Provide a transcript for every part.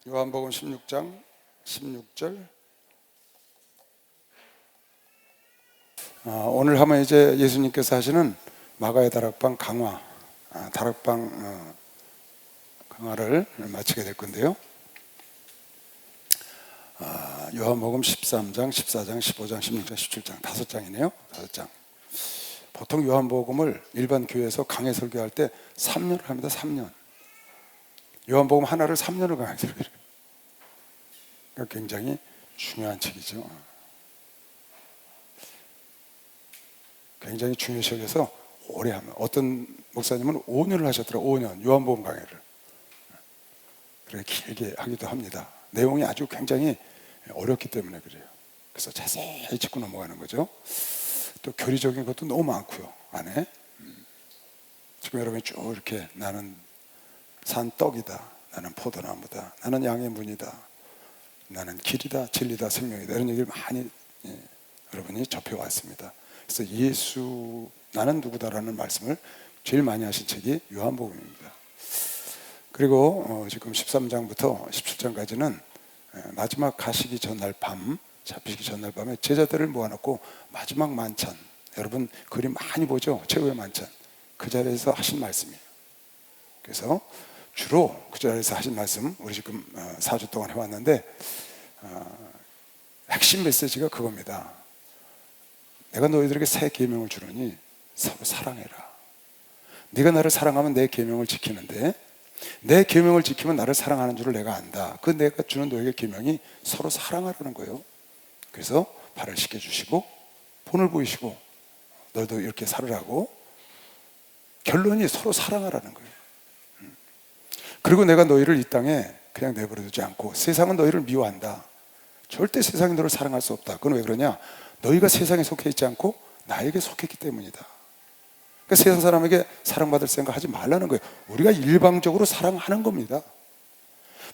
요한복음 16장 16절. 오늘 하면 이제 예수님께서 하시는 마가의 다락방 강화, 다락방 강화를 마치게 될 건데요. 요한복음 13장, 14장, 15장, 16장, 17장 5장이네요. 5장. 보통 요한복음을 일반 교회에서 강해 설교할 때 3년을 합니다. 3년. 요한복음 하나를 3년을 강해 설교해요. 그러니까 굉장히 중요한 책이죠. 굉장히 중요시 여겨서 오래 하면, 어떤 목사님은 5년을 하셨더라고요. 5년 요한복음 강해를. 그래 길게 하기도 합니다. 내용이 아주 굉장히 어렵기 때문에 그래요. 그래서 자세히 짚고 넘어가는 거죠. 또 교리적인 것도 너무 많고요 안에. 지금 여러분이 쭉 이렇게 나는 산 떡이다, 나는 포도나무다, 나는 양의 문이다, 나는 길이다, 진리다, 생명이다, 이런 얘기를 많이 여러분이 접해왔습니다. 그래서 예수, 나는 누구다라는 말씀을 제일 많이 하신 책이 요한복음입니다. 그리고 지금 13장부터 17장까지는 마지막 가시기 전날 밤, 잡히기 전날 밤에 제자들을 모아놓고 마지막 만찬, 여러분 그림 많이 보죠? 최후의 만찬. 그 자리에서 하신 말씀이에요. 그래서 주로 그 자리에서 하신 말씀, 우리 지금 4주 동안 해왔는데 핵심 메시지가 그겁니다. 내가 너희들에게 새 계명을 주노니 서로 사랑해라. 네가 나를 사랑하면 내 계명을 지키는데 내 계명을 지키면 나를 사랑하는 줄을 내가 안다. 그 내가 주는 너에게 계명이 서로 사랑하라는 거예요. 그래서 발을 씻겨주시고 본을 보이시고 너도 이렇게 살으라고. 결론이 서로 사랑하라는 거예요. 그리고 내가 너희를 이 땅에 그냥 내버려두지 않고, 세상은 너희를 미워한다. 절대 세상이 너를 사랑할 수 없다. 그건 왜 그러냐? 너희가 세상에 속해 있지 않고 나에게 속했기 때문이다. 그러니까 세상 사람에게 사랑받을 생각 하지 말라는 거예요. 우리가 일방적으로 사랑하는 겁니다.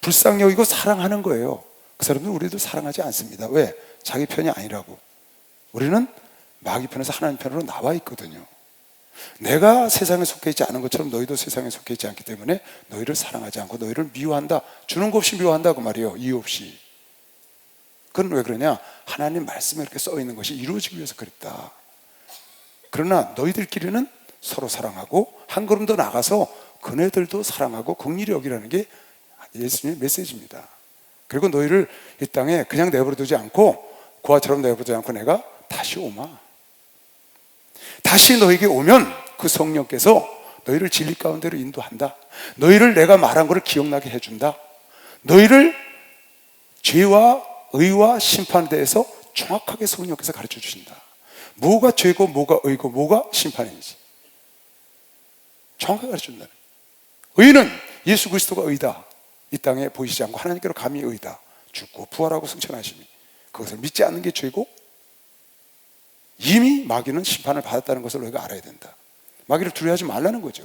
불쌍히 여기고 사랑하는 거예요. 그 사람들은 우리도 사랑하지 않습니다. 왜? 자기 편이 아니라고. 우리는 마귀 편에서 하나님 편으로 나와 있거든요. 내가 세상에 속해 있지 않은 것처럼 너희도 세상에 속해 있지 않기 때문에 너희를 사랑하지 않고 너희를 미워한다. 주는 것 없이 미워한다 그 말이에요. 이유 없이. 그건 왜 그러냐? 하나님 말씀에 이렇게 써 있는 것이 이루어지기 위해서 그랬다. 그러나 너희들끼리는 서로 사랑하고 한 걸음 더 나가서 그네들도 사랑하고 긍휼히 여기라는 게 예수님의 메시지입니다. 그리고 너희를 이 땅에 그냥 내버려두지 않고, 고아처럼 내버려두지 않고 내가 다시 오마. 다시 너에게 오면 그 성령께서 너희를 진리 가운데로 인도한다. 너희를 내가 말한 것을 기억나게 해준다. 너희를 죄와 의와 심판에 대해서 정확하게 성령께서 가르쳐 주신다. 뭐가 죄고 뭐가 의고 뭐가 심판인지 정확하게 가르쳐 준다. 의는 예수 그리스도가 의다. 이 땅에 보이지 않고 하나님께로 감히 의다. 죽고 부활하고 승천하심이, 그것을 믿지 않는 게 죄고, 이미 마귀는 심판을 받았다는 것을 너희가 알아야 된다. 마귀를 두려워하지 말라는 거죠.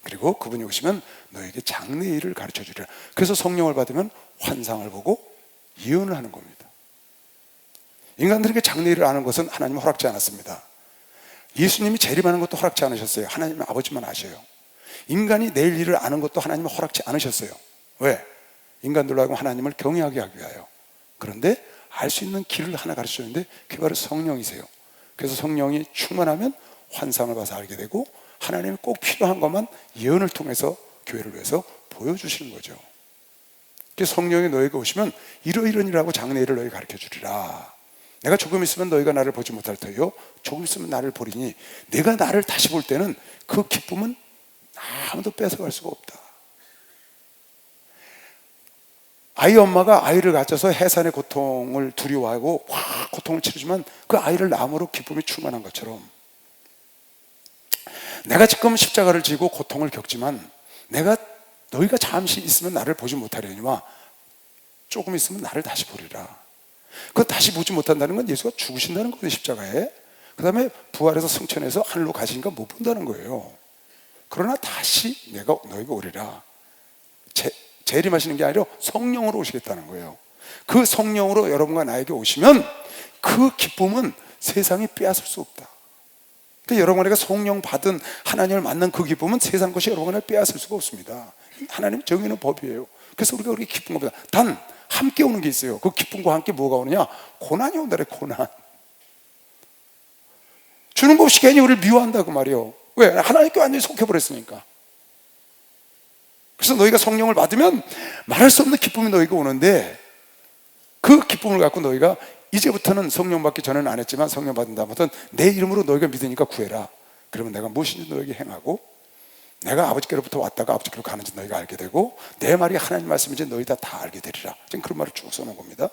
그리고 그분이 오시면 너에게 장래일을 가르쳐 주리라. 그래서 성령을 받으면 환상을 보고 예언을 하는 겁니다. 인간들에게 장래일을 아는 것은 하나님은 허락지 않았습니다. 예수님이 재림하는 것도 허락지 않으셨어요. 하나님 아버지만 아셔요. 인간이 내일 일을 아는 것도 하나님은 허락지 않으셨어요. 왜? 인간들로 하여금 하나님을 경외하게 하기 위하여. 그런데 알 수 있는 길을 하나 가르쳐 주는데 그게 바로 성령이세요. 그래서 성령이 충만하면 환상을 봐서 알게 되고, 하나님이 꼭 필요한 것만 예언을 통해서 교회를 위해서 보여주시는 거죠. 그래서 성령이 너에게 오시면 이러이러한 일하고 장래일을 너에게 가르쳐 주리라. 내가 조금 있으면 너희가 나를 보지 못할 터요 조금 있으면 나를 보리니, 내가 나를 다시 볼 때는 그 기쁨은 아무도 뺏어갈 수가 없다. 아이 엄마가 아이를 가져서 해산의 고통을 두려워하고 확 고통을 치르지만 그 아이를 낳음으로 기쁨이 충만한 것처럼, 내가 지금 십자가를 지고 고통을 겪지만 너희가 잠시 있으면 나를 보지 못하려니와 조금 있으면 나를 다시 보리라. 그 다시 보지 못한다는 건 예수가 죽으신다는 거예요. 십자가에. 그 다음에 부활해서 승천해서 하늘로 가시니까 못 본다는 거예요. 그러나 다시 내가 너희가 오리라. 재림하시는 게 아니라 성령으로 오시겠다는 거예요. 그 성령으로 여러분과 나에게 오시면 그 기쁨은 세상이 빼앗을 수 없다. 그러니까 여러분에게 성령 받은 하나님을 만난 그 기쁨은 세상 것이 여러분을 빼앗을 수가 없습니다. 하나님 정해놓은 법이에요. 그래서 우리가 그렇게 기쁜 겁니다. 단 함께 오는 게 있어요. 그 기쁨과 함께 뭐가 오느냐? 고난이 온다래. 고난. 주는 것 없이 괜히 우리를 미워한다고 말이요. 왜? 하나님께 완전히 속해버렸으니까. 그래서 너희가 성령을 받으면 말할 수 없는 기쁨이 너희가 오는데, 그 기쁨을 갖고 너희가 이제부터는 성령 받기 전에는 안 했지만 성령 받은 다음부터는 내 이름으로 너희가 믿으니까 구해라. 그러면 내가 무엇인지 너희에게 행하고, 내가 아버지께로부터 왔다가 아버지께로 가는지 너희가 알게 되고, 내 말이 하나님 말씀인지 너희 다 알게 되리라. 지금 그런 말을 쭉 써놓은 겁니다.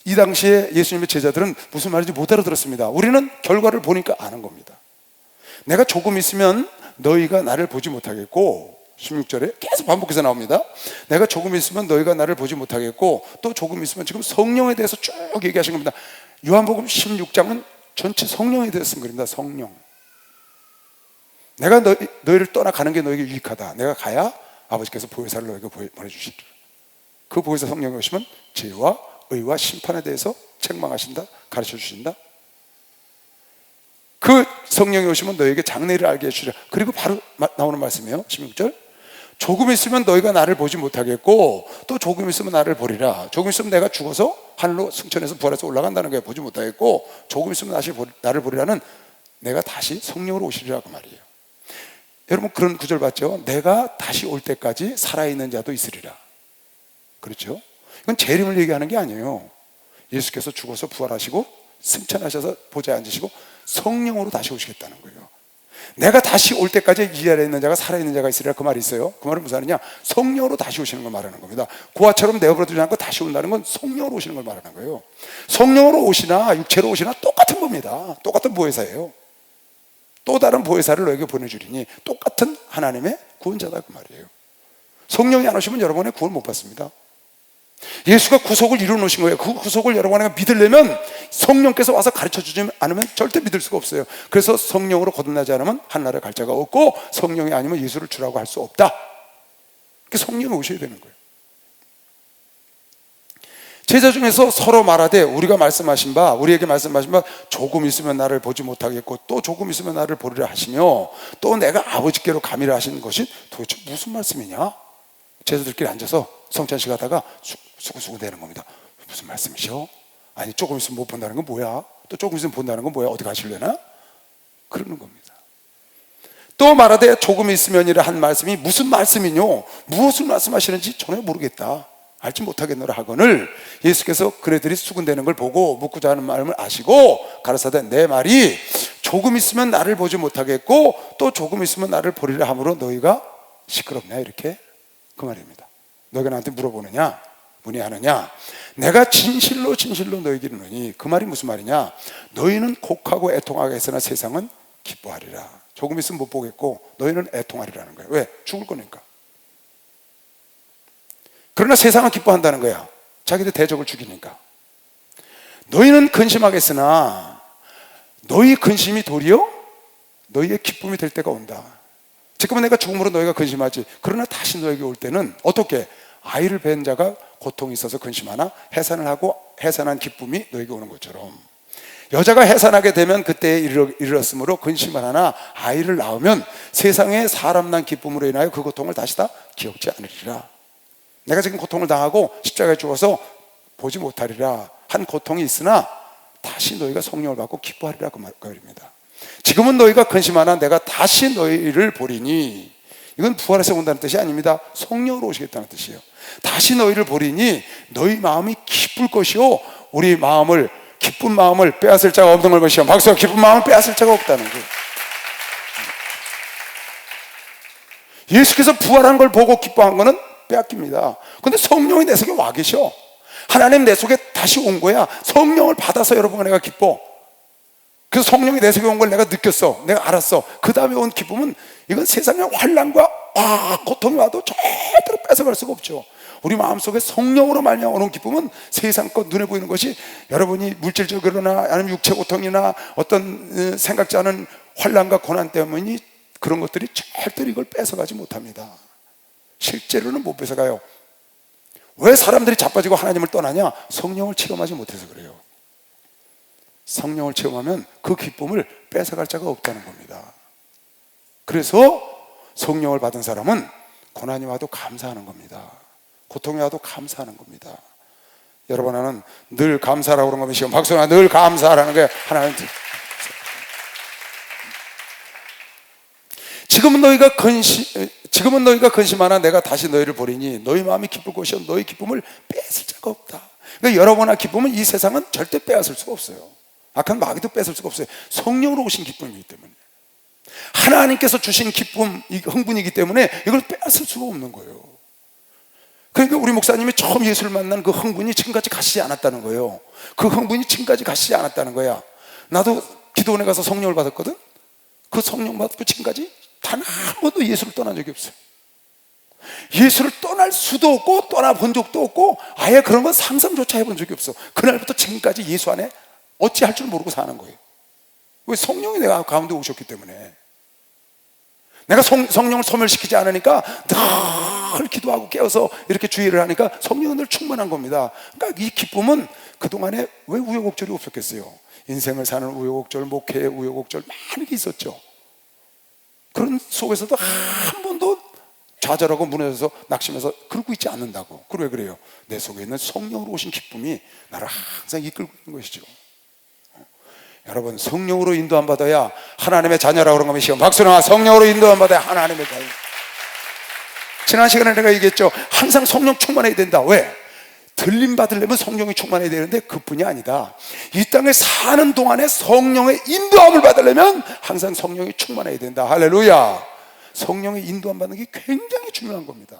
이 당시에 예수님의 제자들은 무슨 말인지 못 알아들었습니다. 우리는 결과를 보니까 아는 겁니다. 내가 조금 있으면 너희가 나를 보지 못하겠고, 16절에 계속 반복해서 나옵니다. 내가 조금 있으면 너희가 나를 보지 못하겠고, 또 조금 있으면, 지금 성령에 대해서 쭉 얘기하신 겁니다. 요한복음 16장은 전체 성령에 대해서 쓴 겁니다. 성령. 내가 너희를 떠나가는 게 너에게 유익하다. 내가 가야 아버지께서 보혜사를 너에게 보내주시리라. 그 보혜사 성령이 오시면 죄와 의와 심판에 대해서 책망하신다, 가르쳐 주신다. 그 성령이 오시면 너에게 장래를 알게 해주리라. 그리고 바로 나오는 말씀이에요. 16절. 조금 있으면 너희가 나를 보지 못하겠고, 또 조금 있으면 나를 보리라. 조금 있으면 내가 죽어서 하늘로 승천해서 부활해서 올라간다는 거예요. 보지 못하겠고, 조금 있으면 나를 보리라는, 내가 다시 성령으로 오시리라 그 말이에요. 여러분 그런 구절 봤죠? 내가 다시 올 때까지 살아있는 자도 있으리라. 그렇죠? 이건 재림을 얘기하는 게 아니에요. 예수께서 죽어서 부활하시고 승천하셔서 보좌에 앉으시고 성령으로 다시 오시겠다는 거예요. 내가 다시 올 때까지 이 자리에 있는 자가 살아있는 자가 있으리라, 그 말이 있어요. 그 말은 무슨 말이냐? 성령으로 다시 오시는 걸 말하는 겁니다. 고아처럼 내버려두지 않고 다시 온다는 건 성령으로 오시는 걸 말하는 거예요. 성령으로 오시나 육체로 오시나 똑같은 겁니다. 똑같은 보혜사예요. 또 다른 보혜사를 너에게 보내주리니, 똑같은 하나님의 구원자다 그 말이에요. 성령이 안 오시면 여러분의 구원 못 받습니다. 예수가 구속을 이루어 놓으신 거예요. 그 구속을 여러분이 믿으려면 성령께서 와서 가르쳐 주지 않으면 절대 믿을 수가 없어요. 그래서 성령으로 거듭나지 않으면 하늘나라에 갈 자가 없고, 성령이 아니면 예수를 주라고 할 수 없다. 성령이 오셔야 되는 거예요. 제자 중에서 서로 말하되, 우리에게 말씀하신 바 조금 있으면 나를 보지 못하겠고, 또 조금 있으면 나를 보리라 하시며, 또 내가 아버지께로 가미라 하시는 것이 도대체 무슨 말씀이냐? 제자들끼리 앉아서 성찬식 하다가 수구수구 대는 겁니다. 무슨 말씀이셔? 아니 조금 있으면 못 본다는 건 뭐야? 또 조금 있으면 본다는 건 뭐야? 어디 가실래나? 그러는 겁니다. 또 말하되 조금 있으면이라 한 말씀이 무슨 말씀이뇨? 무엇을 말씀하시는지 전혀 모르겠다, 알지 못하겠노라 하거늘, 예수께서 그네들이 수군대는 걸 보고 묻고자 하는 마음을 아시고 가라사대, 내 말이 조금 있으면 나를 보지 못하겠고 또 조금 있으면 나를 보리라 하므로 너희가 시끄럽냐, 이렇게 그 말입니다. 너희가 나한테 물어보느냐, 문의하느냐? 내가 진실로 진실로 너희에게 이르노니, 그 말이 무슨 말이냐? 너희는 곡하고 애통하게 했으나 세상은 기뻐하리라. 조금 있으면 못 보겠고 너희는 애통하리라는 거예요. 왜? 죽을 거니까. 그러나 세상은 기뻐한다는 거야. 자기들 대적을 죽이니까. 너희는 근심하겠으나 너희 근심이 도리어 너희의 기쁨이 될 때가 온다. 지금은 내가 죽음으로 너희가 근심하지, 그러나 다시 너에게 올 때는 어떻게? 아이를 뵌 자가 고통이 있어서 근심하나 해산을 하고 해산한 기쁨이 너에게 오는 것처럼, 여자가 해산하게 되면 그때에 이르렀으므로 근심을 하나 아이를 낳으면 세상에 사람 난 기쁨으로 인하여 그 고통을 다시 다 기억지 않으리라. 내가 지금 고통을 당하고 십자가에 죽어서 보지 못하리라 한 고통이 있으나 다시 너희가 성령을 받고 기뻐하리라 그 말입니다. 지금은 너희가 근심하나 내가 다시 너희를 보리니, 이건 부활해서 온다는 뜻이 아닙니다. 성령으로 오시겠다는 뜻이에요. 다시 너희를 보리니 너희 마음이 기쁠 것이요, 우리 마음을, 기쁜 마음을 빼앗을 자가 없는 걸 것이요. 박수가, 기쁜 마음을 빼앗을 자가 없다는 거예요. 예수께서 부활한 걸 보고 기뻐한 거는 빼앗깁니다. 근데 성령이 내 속에 와 계셔. 하나님 내 속에 다시 온 거야. 성령을 받아서 여러분 내가 기뻐. 그래서 성령이 내 속에 온 걸 내가 느꼈어. 내가 알았어. 그 다음에 온 기쁨은, 이건 세상의 환난과 고통이 와도 절대로 뺏어갈 수가 없죠. 우리 마음속에 성령으로 말미암아 오는 기쁨은 세상 것, 눈에 보이는 것이, 여러분이 물질적으로나 아니면 육체 고통이나 어떤 생각지 않은 환난과 고난 때문에 그런 것들이 절대로 이걸 뺏어가지 못합니다. 실제로는 못 뺏어가요. 왜 사람들이 자빠지고 하나님을 떠나냐? 성령을 체험하지 못해서 그래요. 성령을 체험하면 그 기쁨을 뺏어갈 자가 없다는 겁니다. 그래서 성령을 받은 사람은 고난이 와도 감사하는 겁니다. 고통이 와도 감사하는 겁니다. 여러분, 나는 늘 감사라고 그런 겁니다. 박수나 늘 감사라는 거예요. 하나님, 지금은 너희가 근심하나 내가 다시 너희를 보리니 너희 마음이 기쁠 것이요 너희 기쁨을 뺏을 자가 없다. 그러니까 여러분의 기쁨은 이 세상은 절대 빼앗을 수가 없어요. 악한 마귀도 뺏을 수가 없어요. 성령으로 오신 기쁨이기 때문에, 하나님께서 주신 기쁨, 흥분이기 때문에 이걸 빼앗을 수가 없는 거예요. 그러니까 우리 목사님이 처음 예수를 만난 그 흥분이 지금까지 가시지 않았다는 거예요. 그 흥분이 지금까지 가시지 않았다는 거야. 나도 기도원에 가서 성령을 받았거든. 그 성령 받고 지금까지 단 한 번도 예수를 떠난 적이 없어요. 예수를 떠날 수도 없고 떠나본 적도 없고 아예 그런 건 상상조차 해본 적이 없어. 그날부터 지금까지 예수 안에 어찌할 줄 모르고 사는 거예요. 왜? 성령이 내가 가운데 오셨기 때문에. 내가 성령을 소멸시키지 않으니까 늘 기도하고 깨어서 이렇게 주의를 하니까 성령은 늘 충만한 겁니다. 그러니까 이 기쁨은 그동안에 왜 우여곡절이 없었겠어요? 인생을 사는 우여곡절, 목회의 우여곡절 많은 게 있었죠. 그런 속에서도 한 번도 좌절하고 무너져서 낙심해서 그러고 있지 않는다고. 왜 그래요? 내 속에 있는 성령으로 오신 기쁨이 나를 항상 이끌고 있는 것이죠. 여러분, 성령으로 인도함 받아야 하나님의 자녀라고 그런 겁니다. 박수나 성령으로 인도함 받아야 하나님의 자녀. 지난 시간에 내가 얘기했죠. 항상 성령 충만해야 된다. 왜? 들림 받으려면 성령이 충만해야 되는데 그뿐이 아니다. 이 땅에 사는 동안에 성령의 인도함을 받으려면 항상 성령이 충만해야 된다. 할렐루야. 성령의 인도함 받는 게 굉장히 중요한 겁니다.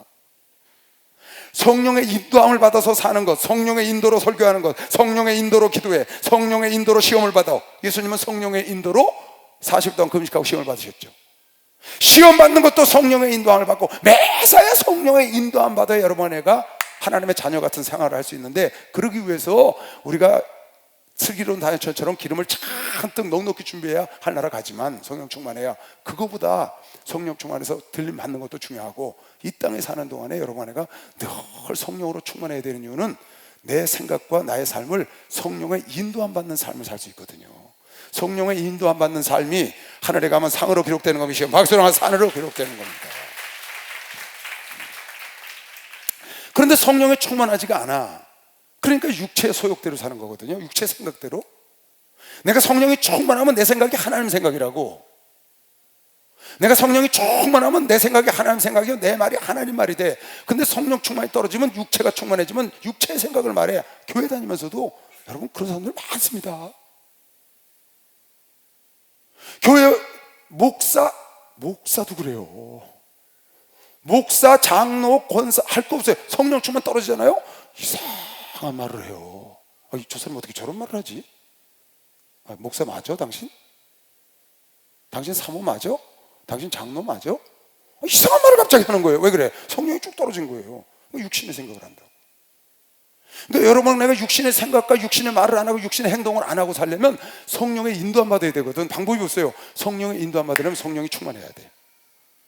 성령의 인도함을 받아서 사는 것, 성령의 인도로 설교하는 것, 성령의 인도로 기도해, 성령의 인도로 시험을 받아. 예수님은 성령의 인도로 40일 동안 금식하고 시험을 받으셨죠. 시험 받는 것도 성령의 인도함을 받고 매사에 성령의 인도함 받아야 여러분과 하나님의 자녀 같은 생활을 할 수 있는데, 그러기 위해서 우리가 슬기로운 다니엘처럼 기름을 잔뜩 넉넉히 준비해야 할 나라 가지만 성령 충만해야, 그거보다 성령 충만해서 들림 받는 것도 중요하고, 이 땅에 사는 동안에 여러분 안에가 늘 성령으로 충만해야 되는 이유는 내 생각과 나의 삶을 성령의 인도함 받는 삶을 살 수 있거든요. 성령의 인도함 받는 삶이 하늘에 가면 상으로 기록되는 겁니다. 박수랑 산으로 기록되는 겁니다. 그런데 성령에 충만하지가 않아. 그러니까 육체의 소욕대로 사는 거거든요. 육체 생각대로. 내가 성령이 충만하면 내 생각이 하나님 생각이라고. 내가 성령이 충만하면 내 생각이 하나님 생각이고 내 말이 하나님 말이 돼. 근데 성령 충만이 떨어지면, 육체가 충만해지면 육체의 생각을 말해. 교회 다니면서도 여러분 그런 사람들 많습니다. 교회 목사도 그래요. 목사, 장로, 권사 할 거 없어요. 성령 충만 떨어지잖아요. 이상한 말을 해요. 저 사람 어떻게 저런 말을 하지? 목사 맞아 당신? 당신 사모 맞아? 당신 장로 맞아? 이상한 말을 갑자기 하는 거예요. 왜 그래? 성령이 쭉 떨어진 거예요. 육신의 생각을 한다고. 그러니까 여러분, 내가 육신의 생각과 육신의 말을 안 하고 육신의 행동을 안 하고 살려면 성령의 인도함 받아야 되거든. 방법이 없어요. 성령의 인도함 받으려면 성령이 충만해야 돼.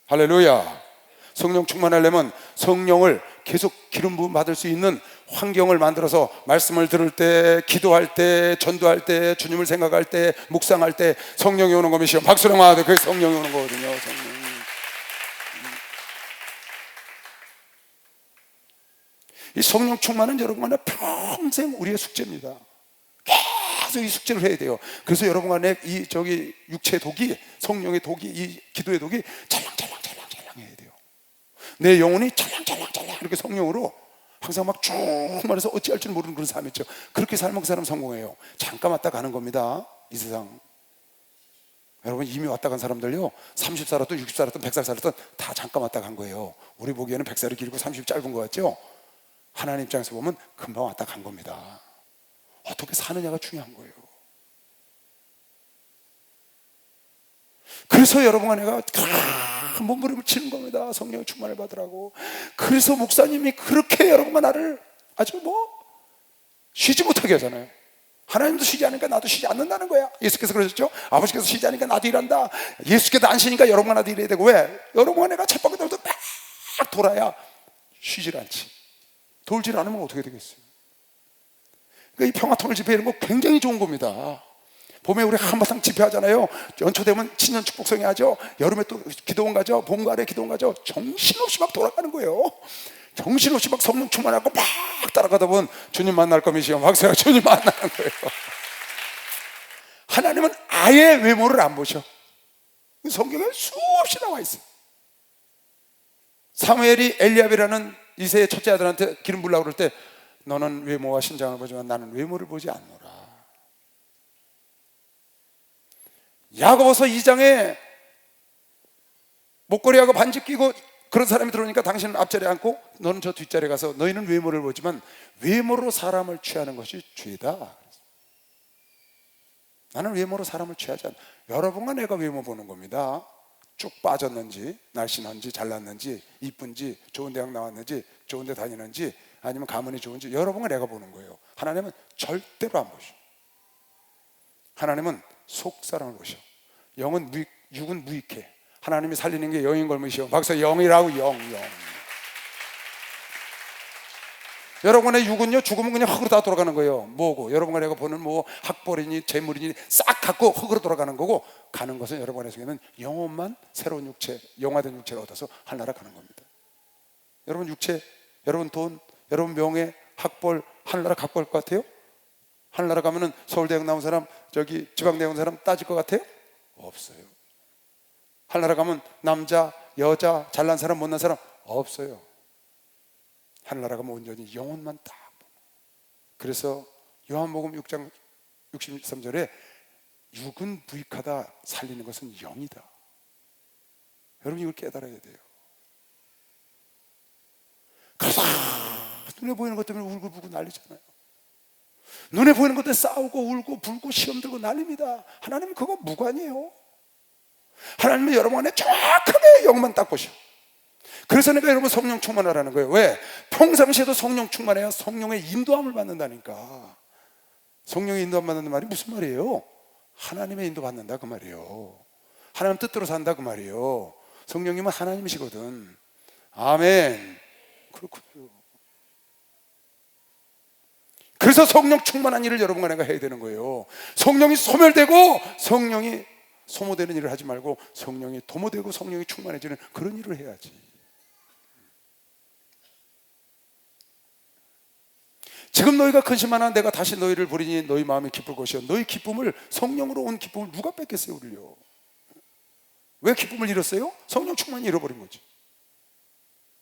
할렐루야. 성령 충만하려면 성령을 계속 기름 부음 받을 수 있는 환경을 만들어서 말씀을 들을 때, 기도할 때, 전도할 때, 주님을 생각할 때, 묵상할 때 성령이 오는 겁니다. 박수랑 하되 그게 성령이 오는 거거든요. 성령이. 이 성령 충만은 여러분 안에 평생 우리의 숙제입니다. 계속 이 숙제를 해야 돼요. 그래서 여러분 안에 이 육체의 독이, 성령의 독이, 이 기도의 독이 찰랑찰랑 해야 돼요. 내 영혼이 찰랑찰랑 이렇게 성령으로 항상 막 충만해서 어찌할 줄 모르는 그런 삶이 있죠. 그렇게 살면 그 사람 성공해요. 잠깐 왔다 가는 겁니다, 이 세상. 여러분, 이미 왔다 간 사람들요, 30 살았든 60 살았든 100살 살았든 다 잠깐 왔다 간 거예요. 우리 보기에는 100살이 길고 30이 짧은 것 같죠? 하나님 입장에서 보면 금방 왔다 간 겁니다. 어떻게 사느냐가 중요한 거예요. 그래서 여러분과 내가 몸부림을 치는 겁니다. 성령의 충만을 받으라고. 그래서 목사님이 그렇게 여러분과 나를 아주 쉬지 못하게 하잖아요. 하나님도 쉬지 않으니까 나도 쉬지 않는다는 거야. 예수께서 그러셨죠? 아버지께서 쉬지 않으니까 나도 일한다. 예수께서 안 쉬니까 여러분과 나도 일해야 되고. 왜? 여러분과 내가 쳇바퀴 막 돌아야 쉬질 않지. 돌질 않으면 어떻게 되겠어요? 그러니까 이 평화통일 집회 이런 거 굉장히 좋은 겁니다. 봄에 우리 한바탕 집회하잖아요. 연초 되면 신년 축복성회 하죠. 여름에 또 기도원 가죠. 봄, 가을에 기도원 가죠. 정신없이 막 돌아가는 거예요. 정신없이 막 성령 충만하고 막 따라가다 보면 주님 만날 거미시요. 막세요. 주님 만나는 거예요. 하나님은 아예 외모를 안 보셔. 성경에 수없이 나와 있어요. 사무엘이 엘리압이라는 이새의 첫째 아들한테 기름 부으려고 그럴 때 너는 외모와 신장을 보지만 나는 외모를 보지 않노라. 야고보서 2장에 목걸이하고 반지 끼고 그런 사람이 들어오니까 당신은 앞자리에 앉고 너는 저 뒷자리에 가서 너희는 외모를 보지만 외모로 사람을 취하는 것이 죄다. 나는 외모로 사람을 취하지 않아. 여러분과 내가 외모 보는 겁니다. 쭉 빠졌는지, 날씬한지, 잘났는지, 이쁜지, 좋은 대학 나왔는지, 좋은 데 다니는지, 아니면 가문이 좋은지 여러분과 내가 보는 거예요. 하나님은 절대로 안 보셔. 하나님은 속사람을 보셔. 육은 무익해. 하나님이 살리는 게 영인 걸음이시오. 박사 영이라고. 영. 여러분의 육은요, 죽으면 그냥 흙으로 다 돌아가는 거예요. 뭐고? 여러분과 내가 보는 뭐 학벌이니 재물이니 싹 갖고 흙으로 돌아가는 거고, 가는 것은 여러분의 속에는 영혼만 새로운 육체, 영화된 육체를 얻어서 하늘나라 가는 겁니다. 여러분 육체, 여러분 돈, 여러분 명예, 학벌 하늘나라 갖고 갈 것 같아요? 하늘나라 가면은 서울대학 나온 사람, 저기 지방대학 나온 사람 따질 것 같아요? 없어요. 하늘나라 가면 남자, 여자, 잘난 사람, 못난 사람 없어요. 하늘나라 가면 온전히 영혼만 딱. 그래서 요한복음 6장 63절에 육은 부익하다, 살리는 것은 영이다. 여러분 이걸 깨달아야 돼요. 그래서 눈에 보이는 것 때문에 울고불고 난리잖아요. 눈에 보이는 것 때문에 싸우고 울고 불고 시험 들고 난립니다. 하나님은 그거 무관이에요. 하나님은 여러분 안에 정확하게 영만 딱 보셔. 그래서 내가 여러분 성령 충만하라는 거예요. 왜? 평상시에도 성령 충만해야 성령의 인도함을 받는다니까. 성령의 인도함 받는다는 말이 무슨 말이에요? 하나님의 인도 받는다 그 말이에요. 하나님 뜻대로 산다 그 말이에요. 성령님은 하나님이시거든. 아멘. 그렇군요. 그래서 성령 충만한 일을 여러분과 내가 해야 되는 거예요. 성령이 소멸되고 성령이 소모되는 일을 하지 말고 성령이 도모되고 성령이 충만해지는 그런 일을 해야지. 지금 너희가 근심하나 내가 다시 너희를 부리니 너희 마음이 기쁠 것이요. 너희 기쁨을, 성령으로 온 기쁨을 누가 뺏겠어요 우리요? 왜 기쁨을 잃었어요? 성령 충만을 잃어버린 거지.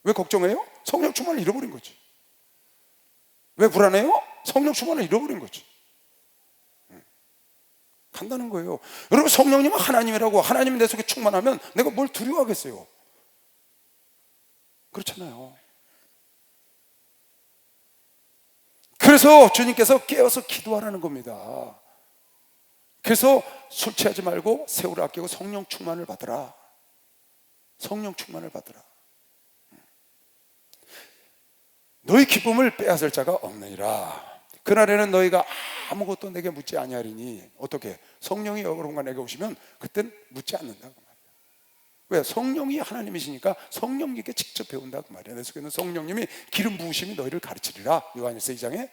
왜 걱정해요? 성령 충만을 잃어버린 거지. 왜 불안해요? 성령 충만을 잃어버린 거지. 간다는 거예요. 여러분 성령님은 하나님이라고. 하나님이 내 속에 충만하면 내가 뭘 두려워하겠어요? 그렇잖아요. 그래서 주님께서 깨어서 기도하라는 겁니다. 그래서 술 취하지 말고 새우를 아끼고 성령 충만을 받으라. 성령 충만을 받으라. 너희 기쁨을 빼앗을 자가 없느니라. 그날에는 너희가 아무것도 내게 묻지 아니하리니. 어떻게? 성령이 여러분과 내게 오시면 그땐 묻지 않는다 그 말이야. 왜? 성령이 하나님이시니까 성령님께 직접 배운다 그 말이야. 내 속에 있는 성령님이 기름 부으심이 너희를 가르치리라. 요한일서 2장에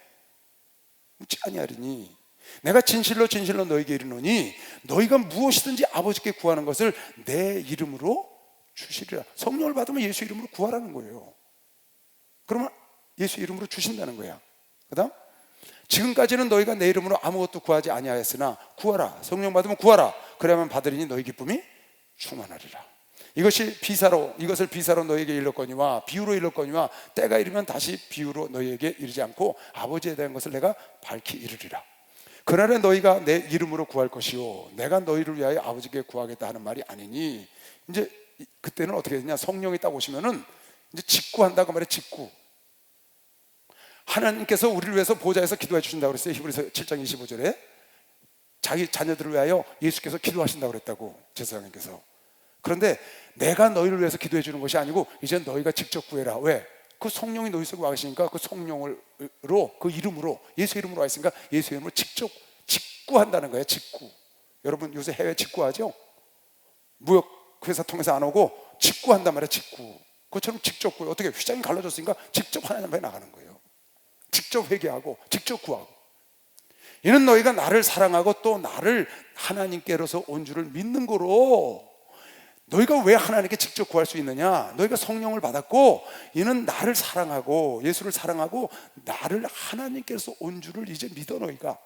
묻지 아니하리니 내가 진실로 진실로 너희에게 이르노니 너희가 무엇이든지 아버지께 구하는 것을 내 이름으로 주시리라. 성령을 받으면 예수 이름으로 구하라는 거예요. 그러면 예수 이름으로 주신다는 거야. 그 다음 지금까지는 너희가 내 이름으로 아무것도 구하지 아니하였으나 구하라. 성령 받으면 구하라. 그러면 받으리니 너희 기쁨이 충만하리라. 이것을 비사로 너희에게 일렀거니와 비유로 일렀거니와 때가 이르면 다시 비유로 너희에게 이르지 않고 아버지에 대한 것을 내가 밝히 이르리라. 그날에 너희가 내 이름으로 구할 것이요 내가 너희를 위하여 아버지께 구하겠다 하는 말이 아니니. 이제 그때는 어떻게 되냐? 성령이 딱 오시면은 이제 직구한다고 말해. 직구. 하나님께서 우리를 위해서 보좌에서 기도해 주신다고 그랬어요. 히브리서 7장 25절에 자기 자녀들을 위하여 예수께서 기도하신다고 그랬다고, 제사장님께서. 그런데 내가 너희를 위해서 기도해 주는 것이 아니고 이제 너희가 직접 구해라. 왜? 그 성령이 너희 속에 와 계시니까 그 성령으로, 그 이름으로, 예수 이름으로 와 있으니까 예수 이름으로 직접 직구한다는 거예요. 직구. 여러분 요새 해외 직구하죠? 무역회사 통해서 안 오고 직구한단 말이에요. 직구. 그것처럼 직접 구해. 어떻게? 휘장이 갈라졌으니까 직접 하나님 앞에 나가는 거예요. 직접 회개하고 직접 구하고. 이는 너희가 나를 사랑하고 또 나를 하나님께로서 온 줄을 믿는 거로. 너희가 왜 하나님께 직접 구할 수 있느냐? 너희가 성령을 받았고 이는 나를 사랑하고 예수를 사랑하고 나를 하나님께서 온 줄을 이제 믿어. 너희가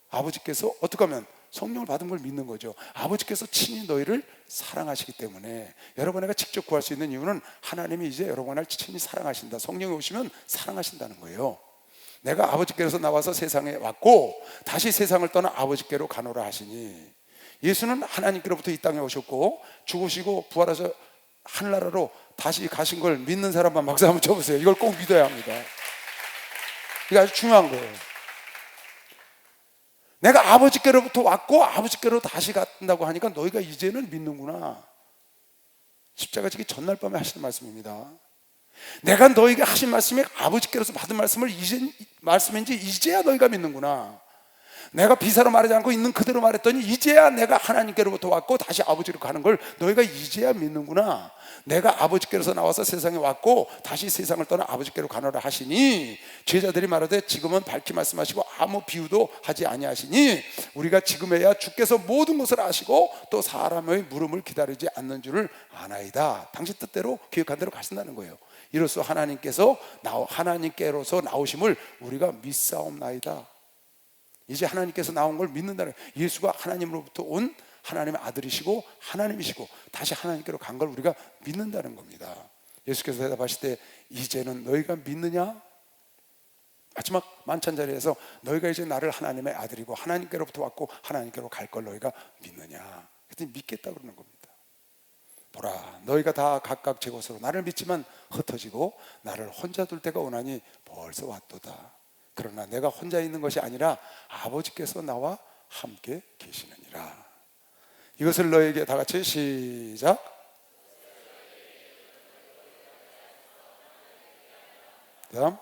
아버지께서 어떻게 하면 성령을 받은 걸 믿는 거죠. 아버지께서 친히 너희를 사랑하시기 때문에 여러분에게 직접 구할 수 있는 이유는 하나님이 이제 여러분을 친히 사랑하신다. 성령이 오시면 사랑하신다는 거예요. 내가 아버지께로서 나와서 세상에 왔고 다시 세상을 떠나 아버지께로 가노라 하시니, 예수는 하나님께로부터 이 땅에 오셨고 죽으시고 부활하셔 하늘나라로 다시 가신 걸 믿는 사람만 박수 한번 쳐보세요. 이걸 꼭 믿어야 합니다. 이게 아주 중요한 거예요. 내가 아버지께로부터 왔고 아버지께로 다시 간다고 하니까 너희가 이제는 믿는구나. 십자가 지기 전날 밤에 하시는 말씀입니다. 내가 너희에게 하신 말씀이 아버지께로서 받은 말씀을 말씀인지 이제야 너희가 믿는구나. 내가 비사로 말하지 않고 있는 그대로 말했더니 이제야 내가 하나님께로부터 왔고 다시 아버지로 가는 걸 너희가 이제야 믿는구나. 내가 아버지께로서 나와서 세상에 왔고 다시 세상을 떠나 아버지께로 가노라 하시니, 제자들이 말하되 지금은 밝히 말씀하시고 아무 비유도 하지 아니하시니 우리가 지금에야 주께서 모든 것을 아시고 또 사람의 물음을 기다리지 않는 줄을 아나이다. 당신 뜻대로 계획한 대로 가신다는 거예요. 이로써 하나님께로서 나오심을 우리가 믿사옵나이다. 이제 하나님께서 나온 걸 믿는다는 거예요. 예수가 하나님으로부터 온 하나님의 아들이시고 하나님이시고 다시 하나님께로 간 걸 우리가 믿는다는 겁니다. 예수께서 대답하실 때 이제는 너희가 믿느냐? 마지막 만찬 자리에서 너희가 이제 나를 하나님의 아들이고 하나님께로부터 왔고 하나님께로 갈 걸 너희가 믿느냐? 그랬더니 믿겠다 그러는 겁니다. 보라, 너희가 다 각각 제 것으로 나를 믿지만 흩어지고 나를 혼자 둘 때가 오나니 벌써 왔도다. 그러나 내가 혼자 있는 것이 아니라 아버지께서 나와 함께 계시느니라. 이것을 너에게 다 같이 시작. 다음.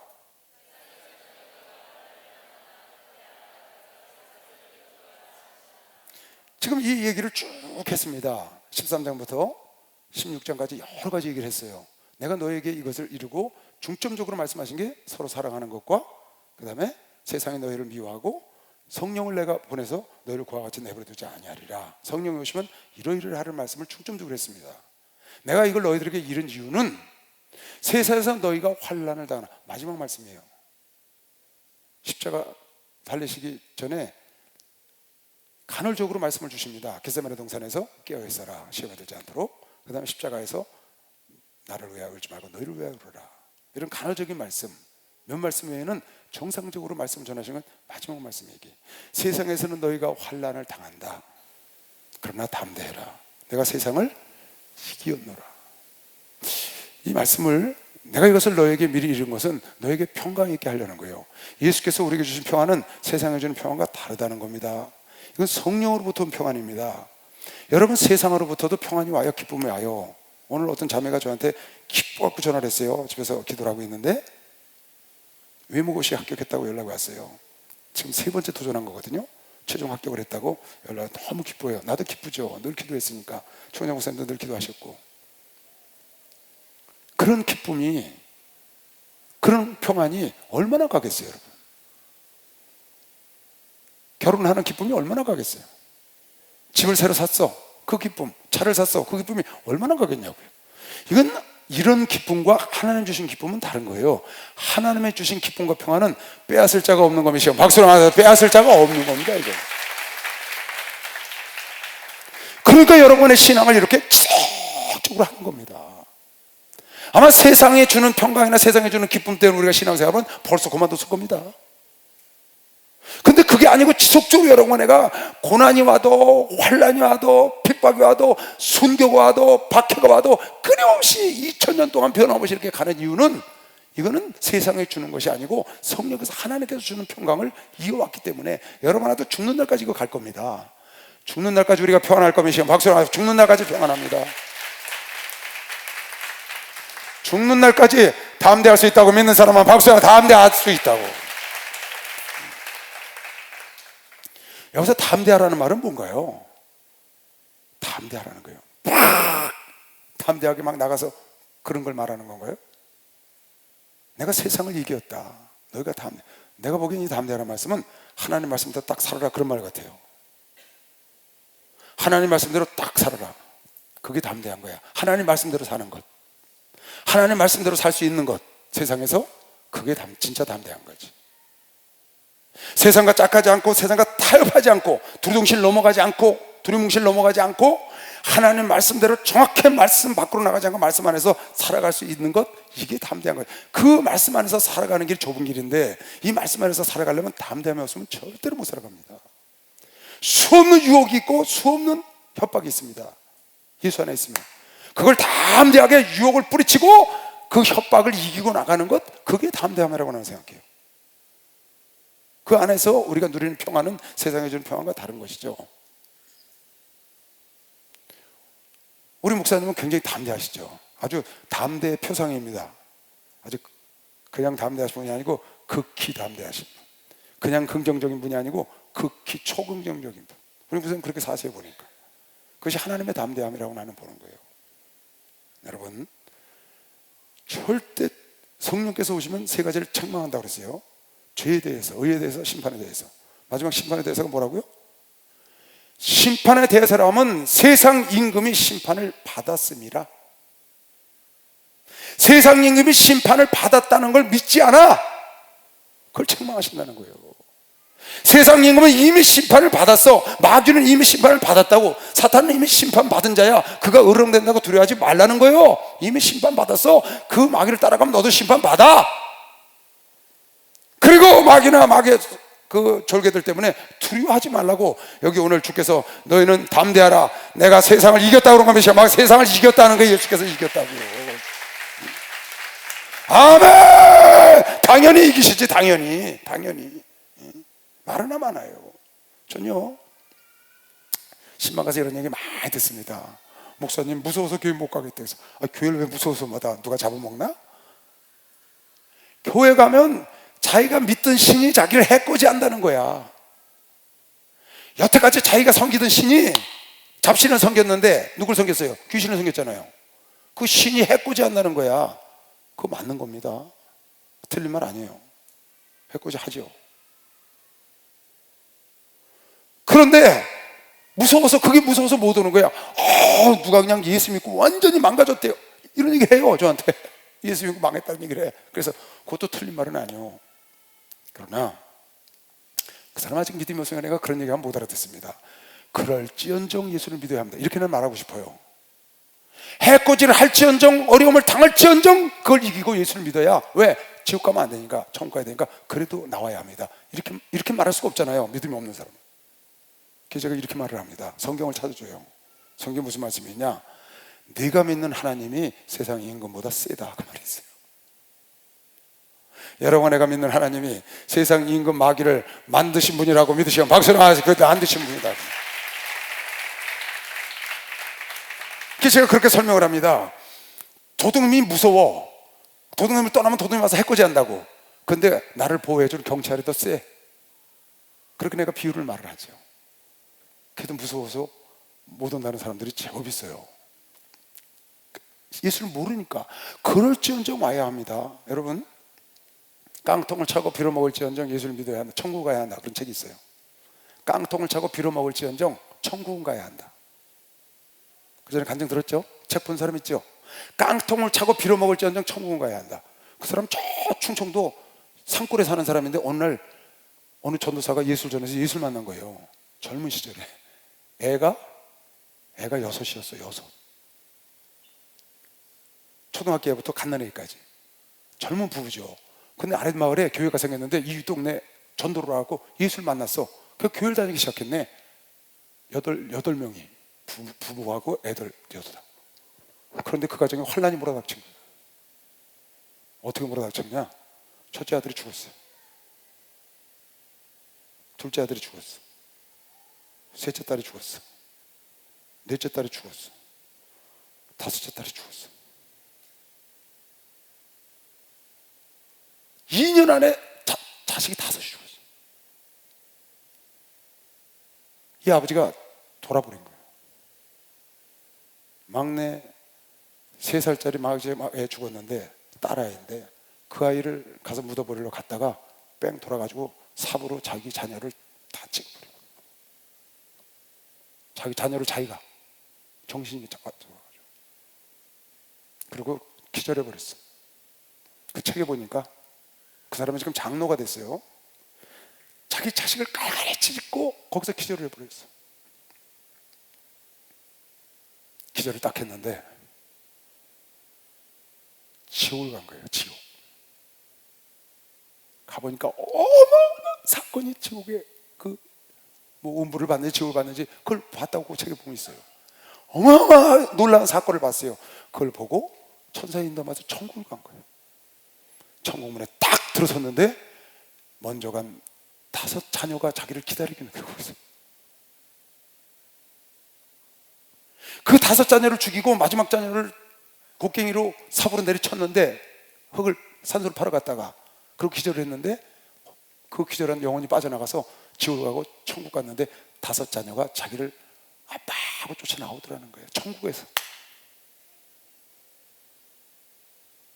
지금 이 얘기를 쭉 했습니다. 13장부터 16장까지 여러 가지 얘기를 했어요. 내가 너에게 이것을 이루고 중점적으로 말씀하신 게 서로 사랑하는 것과 그 다음에 세상이 너희를 미워하고 성령을 내가 보내서 너희를 그와 같이 내버려 두지 아니하리라. 성령이 오시면 이러이러하는 말씀을 중점적으로 했습니다. 내가 이걸 너희들에게 이른 이유는 세상에서 너희가 환난을 당하나. 마지막 말씀이에요. 십자가 달리시기 전에 간헐적으로 말씀을 주십니다. 겟세마네 동산에서 깨어 있어라, 시험에 들지 않도록. 그 다음에 십자가에서 나를 위하여 울지 말고 너희를 위하여 울어라. 이런 간헐적인 말씀, 몇 말씀 외에는 정상적으로 말씀 전하시는 건 마지막 말씀 얘기. 세상에서는 너희가 환난을 당한다. 그러나 담대해라. 내가 세상을 이기었노라. 이 말씀을, 내가 이것을 너에게 미리 이룬 것은 너에게 평강 있게 하려는 거예요. 예수께서 우리에게 주신 평안은 세상에 주는 평안과 다르다는 겁니다. 이건 성령으로부터 온 평안입니다. 여러분, 세상으로부터도 평안이 와요. 기쁨이 와요. 오늘 어떤 자매가 저한테 기뻐갖고 전화를 했어요. 집에서 기도를 하고 있는데 외모고시 합격했다고 연락이 왔어요. 지금 3번째 도전한 거거든요. 최종 합격을 했다고 연락이 너무 기뻐요. 나도 기쁘죠. 늘 기도했으니까. 총장 목사님도 늘 기도하셨고. 그런 기쁨이, 그런 평안이 얼마나 가겠어요, 여러분? 결혼하는 기쁨이 얼마나 가겠어요? 집을 새로 샀어, 그 기쁨. 차를 샀어, 그 기쁨이 얼마나 가겠냐고요. 이건 이런 기쁨과 하나님 주신 기쁨은 다른 거예요. 하나님의 주신 기쁨과 평안은 빼앗을 자가 없는 겁니다. 박수로 말해서 빼앗을 자가 없는 겁니다, 이거. 그러니까 여러분의 신앙을 이렇게 지속적으로 하는 겁니다. 아마 세상에 주는 평강이나 세상에 주는 기쁨 때문에 우리가 신앙생활은 벌써 그만뒀을 겁니다. 근데 그게 아니고 지속적으로 여러분, 내가 고난이 와도 환난이 와도 핍박이 와도 순교가 와도 박해가 와도 끊임없이 2000년 동안 변함없이 이렇게 가는 이유는, 이거는 세상에 주는 것이 아니고 성령께서 하나님께서 주는 평강을 이어왔기 때문에 여러분 하나도 죽는 날까지 이거 갈 겁니다. 죽는 날까지 우리가 평안할 겁니다. 박수로 하세요. 죽는 날까지 평안합니다. 죽는 날까지 담대할 수 있다고 믿는 사람은 박수로 담대할 수 있다고. 여기서 담대하라는 말은 뭔가요? 담대하라는 거예요. 담대하게 막 나가서 그런 걸 말하는 건가요? 내가 세상을 이겼다. 너희가 담대. 내가 보기엔 이 담대하라는 말씀은 하나님 말씀대로 딱 살아라 그런 말 같아요. 하나님 말씀대로 딱 살아라. 그게 담대한 거야. 하나님 말씀대로 사는 것, 하나님 말씀대로 살 수 있는 것, 세상에서 그게 진짜 담대한 거지. 세상과 짝하지 않고 세상과 타협하지 않고 두리뭉실 넘어가지 않고 하나님 말씀대로 정확히 말씀 밖으로 나가지 않고 말씀 안에서 살아갈 수 있는 것, 이게 담대한 거예요. 그 말씀 안에서 살아가는 길이 좁은 길인데 이 말씀 안에서 살아가려면 담대함이 없으면 절대로 못 살아갑니다. 수없는 유혹이 있고 수없는 협박이 있습니다. 예수 안에 있으면 그걸 담대하게 유혹을 뿌리치고 그 협박을 이기고 나가는 것, 그게 담대함이라고 나는 생각해요. 그 안에서 우리가 누리는 평안은 세상에 주는 평안과 다른 것이죠. 우리 목사님은 굉장히 담대하시죠. 아주 담대의 표상입니다. 아주 그냥 담대하신 분이 아니고 극히 담대하신 분, 그냥 긍정적인 분이 아니고 극히 초긍정적인 분. 우리 목사님 그렇게 사세요 보니까 그것이 하나님의 담대함이라고 나는 보는 거예요. 여러분, 절대 성령께서 오시면 세 가지를 책망한다고 그랬어요. 죄에 대해서, 의에 대해서, 심판에 대해서. 마지막 심판에 대해서가 뭐라고요? 심판에 대해서라 하면 세상 임금이 심판을 받았음이라. 세상 임금이 심판을 받았다는 걸 믿지 않아. 그걸 책망하신다는 거예요. 세상 임금은 이미 심판을 받았어. 마귀는 이미 심판을 받았다고. 사탄은 이미 심판 받은 자야. 그가 의롭된다고 두려워하지 말라는 거예요. 이미 심판 받았어. 그 마귀를 따라가면 너도 심판 받아. 그리고 마귀나 마귀의 그 졸개들 때문에 두려워하지 말라고. 여기 오늘 주께서 너희는 담대하라, 내가 세상을 이겼다고 그런 겁니다. 막 세상을 이겼다는 거예요. 예수께서 이겼다고요. 아멘. 당연히 이기시지. 당연히 말은 많아요. 전요 신방 가서 이런 얘기 많이 듣습니다. 목사님 무서워서 교회 못 가겠다 해서, 교회를 왜 무서워서 마다 누가 잡아먹나? 교회 가면 자기가 믿던 신이 자기를 해코지한다는 거야. 여태까지 자기가 섬기던 신이, 잡신을 섬겼는데 누굴 섬겼어요? 귀신을 섬겼잖아요. 그 신이 해코지한다는 거야. 그거 맞는 겁니다. 틀린 말 아니에요. 해코지하죠. 그런데 무서워서, 그게 무서워서 못 오는 거야. 누가 그냥 예수 믿고 완전히 망가졌대요, 이런 얘기 해요 저한테. 예수 믿고 망했다는 얘기를 해. 그래서 그것도 틀린 말은 아니에요. 그러나 그 사람 아직 믿음이 없으니까 내가 그런 얘기하면 못 알아듣습니다. 그럴지언정 예수를 믿어야 합니다, 이렇게는 말하고 싶어요. 해코지를 할지언정, 어려움을 당할지언정 그걸 이기고 예수를 믿어야. 왜? 지옥 가면 안 되니까, 천국 가야 되니까 그래도 나와야 합니다. 이렇게 말할 수가 없잖아요, 믿음이 없는 사람은. 그래서 제가 이렇게 말을 합니다. 성경을 찾아줘요. 성경에 무슨 말씀이 있냐? 네가 믿는 하나님이 세상의 임금보다 세다, 그 말이 있어요. 여러분, 내가 믿는 하나님이 세상 임금 마귀를 만드신 분이라고 믿으시면 박수를 하세요. 그것도 안 드신 분이다. 그래서 제가 그렇게 설명을 합니다. 도둑놈이 무서워. 도둑놈을 떠나면 도둑놈이 와서 해코지한다고. 근데 나를 보호해줄 경찰이 더 세. 그렇게 내가 비유를 말을 하죠. 그래도 무서워서 못 온다는 사람들이 제법 있어요. 예수를 모르니까. 그럴지언정 와야 합니다. 여러분, 깡통을 차고 빌어먹을지언정 예수를 믿어야 한다, 천국 가야 한다, 그런 책이 있어요. 깡통을 차고 빌어먹을지언정 천국은 가야 한다. 그 전에 간증 들었죠? 책 본 사람 있죠? 깡통을 차고 빌어먹을지언정 천국은 가야 한다. 그 사람 저 충청도 산골에 사는 사람인데 어느 날 어느 전도사가 예수를 전해서 예수를 만난 거예요. 젊은 시절에. 애가 6이었어요. 6. 초등학교 때부터 갓난아기까지. 젊은 부부죠. 근데 아랫 마을에 교회가 생겼는데 이 동네 전도를 하고 예수를 만났어. 그 교회를 다니기 시작했네. 8명이 부부하고 애들 8. 그런데 그 가정에 환란이 몰아닥친 거예요. 어떻게 몰아닥쳤냐? 첫째 아들이 죽었어요. 둘째 아들이 죽었어. 셋째 딸이 죽었어. 넷째 딸이 죽었어. 다섯째 딸이 죽었어. 2년 안에 자식이 5이 죽었어. 이 아버지가 돌아버린 거예요. 막내 3살짜리 애 죽었는데, 딸아이인데 그 아이를 가서 묻어버리러 갔다가 뺑 돌아가지고 삽으로 자기 자녀를 다 찍어버리고, 자기 자녀를 자기가 정신이 잡아가지고 그리고 기절해버렸어. 그 책에 보니까 그 사람은 지금 장로가 됐어요. 자기 자식을 깔깔이 찢고 거기서 기절을 해버렸어. 기절을 딱 했는데 지옥을 간 거예요. 지옥. 가보니까 어마어마한 사건이 지옥에 뭐 음부를 받는지 지옥을 받는지 그걸 봤다고 그 책에 보면 있어요. 어마어마한 놀라운 사건을 봤어요. 그걸 보고 천사의 인도하면서 천국을 간 거예요. 천국문에 딱 들어섰는데 먼저 간 5 자녀가 자기를 기다리고 있는 거예요. 거기서. 그 5 자녀를 죽이고 마지막 자녀를 곡괭이로 삽으로 내리쳤는데, 흙을 산소를 팔아 갔다가 그리고 기절을 했는데, 그 기절한 영혼이 빠져나가서 지옥을 가고 천국 갔는데 5 자녀가 자기를 아빠 하고 쫓아나오더라는 거예요. 천국에서.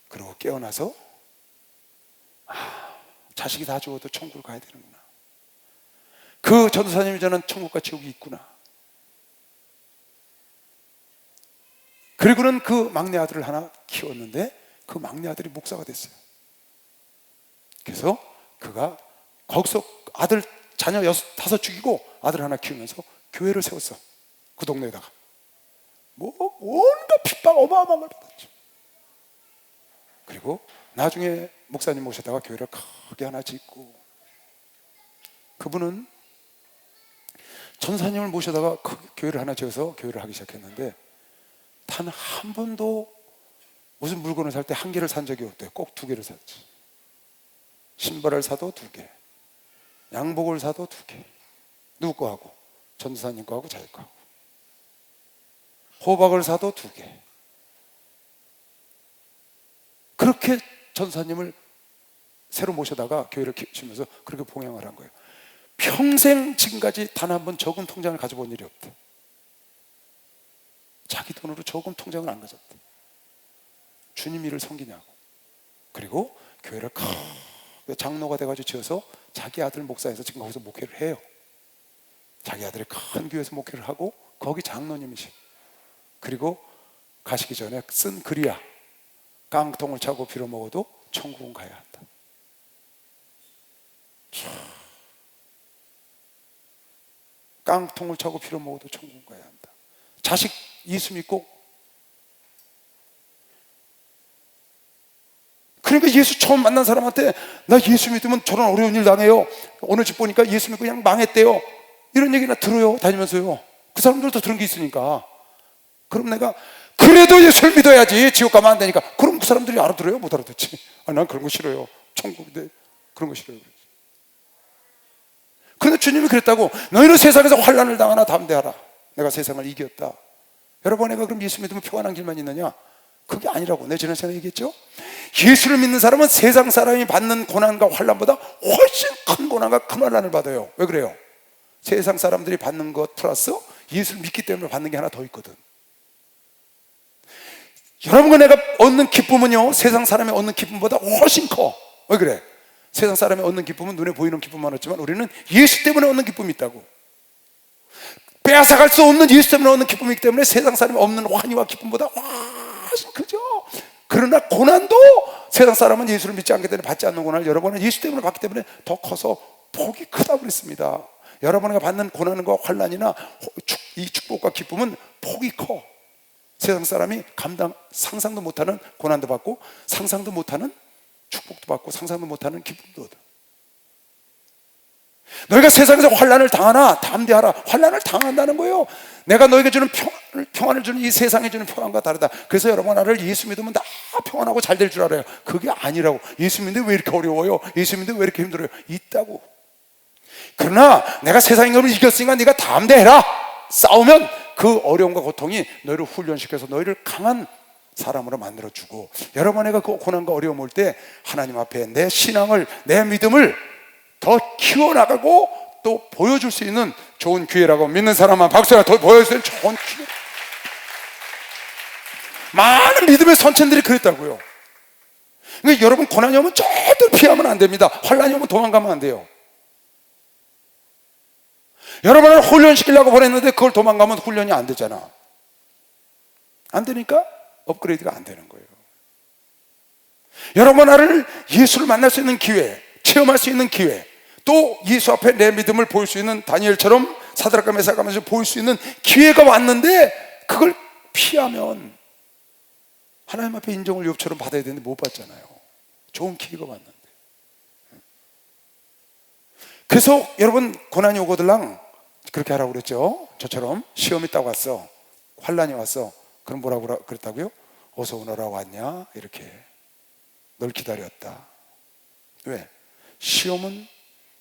그리고 깨어나서 자식이 다 죽어도 천국을 가야 되는구나. 그 전도사님이 저는 천국과 지옥이 있구나. 그리고는 그 막내 아들을 하나 키웠는데 그 막내 아들이 목사가 됐어요. 그래서 그가 거기서 아들 자녀 5 죽이고 아들 하나 키우면서 교회를 세웠어. 그 동네에다가 뭐 온갖 핍박 어마어마한 걸 받았죠. 그리고 나중에 목사님 모셔다가 교회를 크게 하나 짓고, 그분은 전사님을 모셔다가 교회를 하나 지어서 교회를 하기 시작했는데 단 한 번도 무슨 물건을 살 때 1개를 산 적이 없대요. 꼭 2개를 샀지. 신발을 사도 2개, 양복을 사도 2개. 누구 거 하고? 전도사님 거 하고 자기 거 하고. 호박을 사도 2개. 그렇게 전도사님을 새로 모셔다가 교회를 키우시면서 그렇게 봉양을 한 거예요. 평생 지금까지 단 한 번 적은 통장을 가져본 일이 없대. 자기 돈으로 적은 통장을 안 가졌대. 주님 일을 섬기냐고. 그리고 교회를 크게 장로가 돼가지고 지어서 자기 아들 목사해서 지금 거기서 목회를 해요. 자기 아들이 큰 교회에서 목회를 하고 거기 장로님이시. 그리고 가시기 전에 쓴 글이야. 깡통을 차고 빌어먹어도 천국은 가야 한다. 깡통을 차고 빌어먹어도 천국은 가야 한다. 자식 예수 믿고, 그러니까 예수 처음 만난 사람한테 나 예수 믿으면 저런 어려운 일 당해요, 어느 집 보니까 예수 믿고 그냥 망했대요, 이런 얘기나 들어요. 다니면서요. 그 사람들도 들은 게 있으니까. 그럼 내가 그래도 예수를 믿어야지 지옥 가면 안 되니까, 그럼 그 사람들이 알아들어요? 못 알아듣지. 난 그런 거 싫어요. 천국인데 그런 거 싫어요. 그런데 주님이 그랬다고. 너희는 세상에서 환난을 당하나 담대하라. 내가 세상을 이겼다. 여러분, 내가 그럼 예수 믿으면 평안한 길만 있느냐? 그게 아니라고. 내가 지난 시간에 얘기했죠. 예수를 믿는 사람은 세상 사람이 받는 고난과 환난보다 훨씬 큰 고난과 큰 환난을 받아요. 왜 그래요? 세상 사람들이 받는 것 플러스 예수를 믿기 때문에 받는 게 하나 더 있거든. 여러분과 내가 얻는 기쁨은요, 세상 사람이 얻는 기쁨보다 훨씬 커. 왜 그래? 세상 사람이 얻는 기쁨은 눈에 보이는 기쁨만 얻지만 우리는 예수 때문에 얻는 기쁨이 있다고. 빼앗아갈 수 없는 예수 때문에 얻는 기쁨이기 때문에 세상 사람이 없는 환희와 기쁨보다 훨씬 크죠. 그러나 고난도 세상 사람은 예수를 믿지 않기 때문에 받지 않는 고난을 여러분은 예수 때문에 받기 때문에 더 커서 폭이 크다고 그랬습니다. 여러분이 받는 고난과 환난이나 이 축복과 기쁨은 폭이 커. 세상 사람이 상상도 못하는 고난도 받고, 상상도 못하는 축복도 받고, 상상도 못하는 기쁨도 얻어. 너희가 세상에서 환난을 당하나 담대하라. 환난을 당한다는 거예요. 내가 너에게 주는 평안을 주는 이 세상에 주는 평안과 다르다. 그래서 여러분, 나를 예수 믿으면 다 평안하고 잘 될 줄 알아요. 그게 아니라고. 예수 믿는데 왜 이렇게 어려워요? 예수 믿는데 왜 이렇게 힘들어요? 있다고. 그러나 내가 세상의 것을 이겼으니까 네가 담대해라. 싸우면 그 어려움과 고통이 너희를 훈련시켜서 너희를 강한 사람으로 만들어주고, 여러분에게 그 고난과 어려움 올 때 하나님 앞에 내 신앙을, 내 믿음을 더 키워나가고 또 보여줄 수 있는 좋은 기회라고. 믿는 사람만 박수가 더 보여줄 수 있는 좋은 기회. 많은 믿음의 선천들이 그랬다고요. 그러니까 여러분, 고난이 오면 절대로 피하면 안 됩니다. 환난이 오면 도망가면 안 돼요. 여러분을 훈련시키려고 보냈는데 그걸 도망가면 훈련이 안 되잖아. 안 되니까 업그레이드가 안 되는 거예요. 여러분, 나를 예수를 만날 수 있는 기회, 체험할 수 있는 기회, 또 예수 앞에 내 믿음을 보일 수 있는 다니엘처럼 사드락과 메삭과 아벤노고를 보일 수 있는 기회가 왔는데 그걸 피하면 하나님 앞에 인정을 욥처럼 받아야 되는데 못 받잖아요. 좋은 기회가 왔는데. 그래서 여러분, 고난이 오거들랑 그렇게 하라고 그랬죠. 저처럼 시험이 딱 왔어, 환난이 왔어. 그럼 뭐라고 그랬다고요? 어서 오너라 왔냐? 이렇게. 널 기다렸다. 왜? 시험은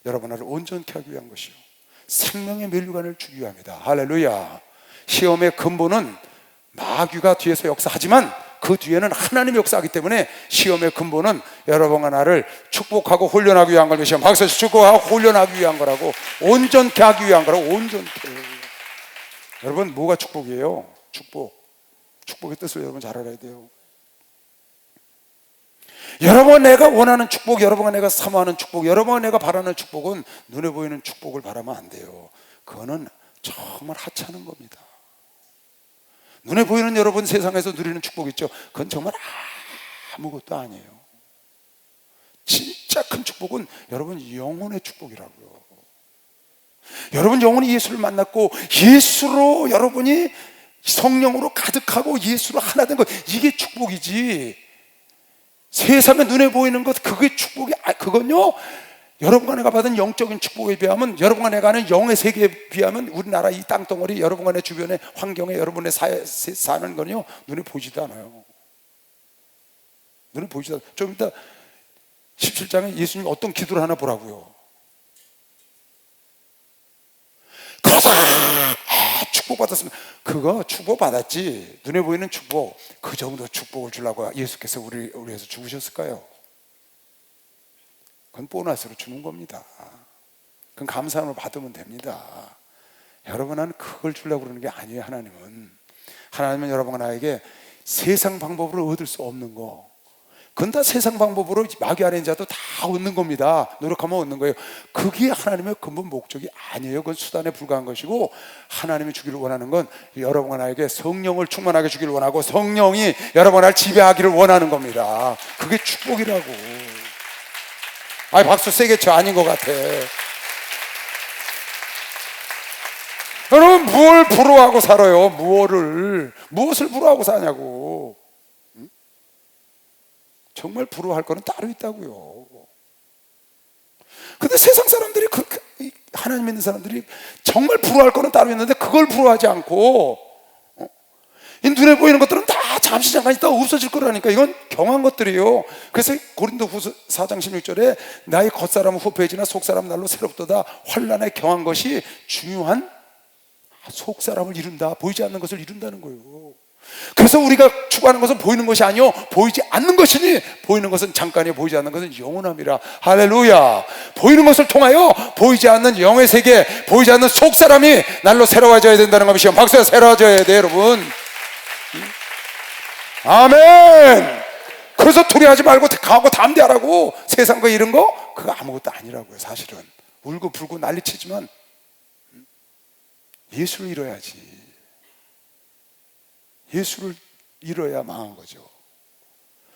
여러분 나를 온전케 하기 위한 것이요, 생명의 멸류관을 주기 위함이다. 할렐루야. 시험의 근본은 마귀가 뒤에서 역사하지만 그 뒤에는 하나님이 역사하기 때문에 시험의 근본은 여러분과 나를 축복하고 훈련하기 위한 걸, 시험 박수 축복하고 훈련하기 위한 거라고, 온전케 하기 위한 거라고. 온전케. 여러분, 뭐가 축복이에요? 축복의 뜻을 여러분 잘 알아야 돼요. 여러분, 내가 원하는 축복, 여러분과 내가 사모하는 축복, 여러분과 내가 바라는 축복은 눈에 보이는 축복을 바라면 안 돼요. 그거는 정말 하찮은 겁니다. 눈에 보이는 여러분 세상에서 누리는 축복 있죠? 그건 정말 아무것도 아니에요. 진짜 큰 축복은 여러분 영혼의 축복이라고요. 여러분 영혼이 예수를 만났고 예수로 여러분이 성령으로 가득하고 예수로 하나 된 것, 이게 축복이지. 세상에 눈에 보이는 것, 그게 축복이, 그건요, 여러분과 내가 받은 영적인 축복에 비하면, 여러분과 내가 하는 영의 세계에 비하면, 우리나라 이 땅덩어리, 여러분과 내 주변의 환경에 여러분의 사는 건요, 눈에 보이지도 않아요. 눈에 보이지도 않아요. 좀 이따 17장에 예수님 어떤 기도를 하나 보라고요. 그래서 축복받았으면, 그거 축복받았지. 눈에 보이는 축복, 그 정도 축복을 주려고 예수께서 우리 위해서 죽으셨을까요? 그건 보너스로 주는 겁니다. 그건 감사함을 받으면 됩니다. 여러분은 그걸 주려고 그러는 게 아니에요. 하나님은 여러분과 나에게 세상 방법으로 얻을 수 없는 거, 그건 다 세상 방법으로 마귀 안에 있는 자도 다 얻는 겁니다. 노력하면 얻는 거예요. 그게 하나님의 근본 목적이 아니에요. 그건 수단에 불과한 것이고, 하나님이 주기를 원하는 건 여러분과 나에게 성령을 충만하게 주기를 원하고, 성령이 여러분과 나를 지배하기를 원하는 겁니다. 그게 축복이라고. 박수 세게 쳐. 아닌 것 같아. 여러분, 무엇을 부러워하고 살아요? 무엇을 부러워하고 사냐고. 정말 부러워할 거는 따로 있다고요. 근데 세상 사람들이, 하나님 믿는 사람들이 정말 부러워할 거는 따로 있는데 그걸 부러워하지 않고, 이 눈에 보이는 것들은 다 잠시 잠깐 있다가 없어질 거라니까. 이건 경한 것들이에요. 그래서 고린도후서 4장 16절에 나의 겉사람은 후패해지나 속사람은 날로 새롭도다. 환난에 경한 것이 중요한, 속사람을 이룬다. 보이지 않는 것을 이룬다는 거예요. 그래서 우리가 추구하는 것은 보이는 것이 아니요 보이지 않는 것이니, 보이는 것은 잠깐이요 보이지 않는 것은 영원함이라. 할렐루야. 보이는 것을 통하여 보이지 않는 영의 세계, 보이지 않는 속사람이 날로 새로워져야 된다는 것이요. 박수야. 새로워져야 돼 여러분. 아멘. 그래서 두려워하지 말고 강하고 담대하라고. 세상 거 이런 거 그거 아무것도 아니라고요. 사실은 울고 불고 난리치지만 예수를 잃어야지. 예수를 잃어야 망한 거죠.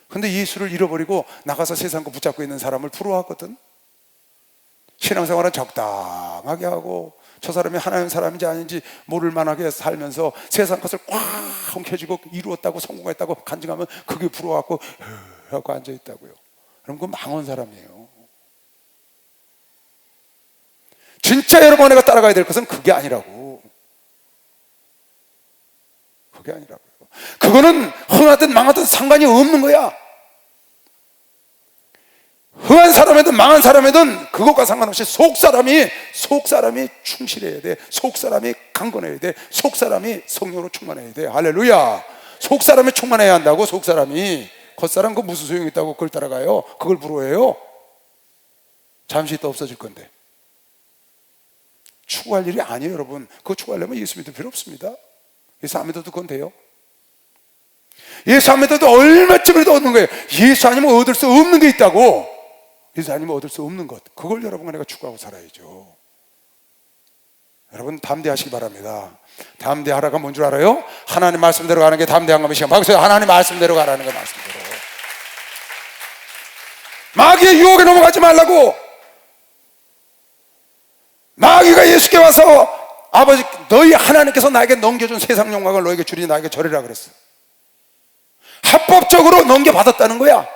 근데 예수를 잃어버리고 나가서 세상 거 붙잡고 있는 사람을 부러워하거든. 신앙생활은 적당하게 하고, 저 사람이 하나님 사람인지 아닌지 모를 만하게 살면서 세상 것을 꽉 움켜쥐고 이루었다고, 성공했다고 간증하면 그게 부러워갖고 하고 앉아있다고요. 그럼 그건 망한 사람이에요. 진짜 여러분 내가 따라가야 될 것은 그게 아니라고. 그게 아니라고요. 그거는 흥하든 망하든 상관이 없는 거야. 흥한 사람이든 망한 사람이든 그것과 상관없이 속사람이 충실해야 돼. 속사람이 강건해야 돼. 속사람이 성령으로 충만해야 돼. 할렐루야. 속사람이 충만해야 한다고. 속사람이. 겉사람 그 무슨 소용이 있다고 그걸 따라가요? 그걸 부러워해요? 잠시 있다 없어질 건데. 추구할 일이 아니에요 여러분. 그거 추구하려면 예수 믿을 필요 없습니다. 예수 안 믿어도 그건 돼요. 예수 안 믿어도 얼마쯤이라도 얻는 거예요. 예수 아니면 얻을 수 없는 게 있다고. 예수 아니면 얻을 수 없는 것, 그걸 여러분과 내가 추구하고 살아야죠. 여러분 담대하시기 바랍니다. 담대하라가 뭔 줄 알아요? 하나님 말씀대로 가는 게 담대한 것이야. 박수. 하나님 말씀대로 가라는 거. 말씀대로. 마귀의 유혹에 넘어가지 말라고. 마귀가 예수께 와서 아버지 너희 하나님께서 나에게 넘겨준 세상 영광을 너에게 주리니 나에게 절이라 그랬어. 합법적으로 넘겨받았다는 거야.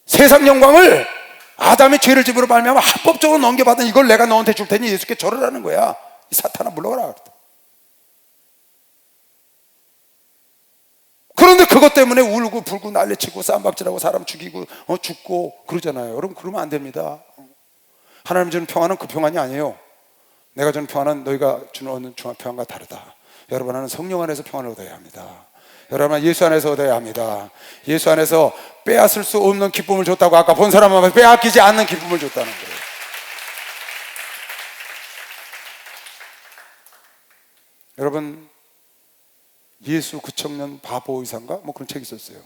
세상 영광을 아담의 죄를 집으로 말미암아 합법적으로 넘겨받은 이걸 내가 너한테 줄 테니 예수께 절으라는 거야. 이 사탄아 물러가라. 그런데 그것 때문에 울고 불고 난리치고 쌈박질하고 사람 죽이고 죽고 그러잖아요. 여러분 그러면 안 됩니다. 하나님 주는 평안은 그 평안이 아니에요. 내가 주는 평안은 너희가 주는 평안과 다르다. 여러분은 성령 안에서 평안을 얻어야 합니다. 여러분 예수 안에서 얻어야 합니다. 예수 안에서 빼앗을 수 없는 기쁨을 줬다고 아까 본 사람 앞에서 빼앗기지 않는 기쁨을 줬다는 거예요. 여러분 예수 그 청년 바보 의사인가? 뭐 그런 책이 있었어요.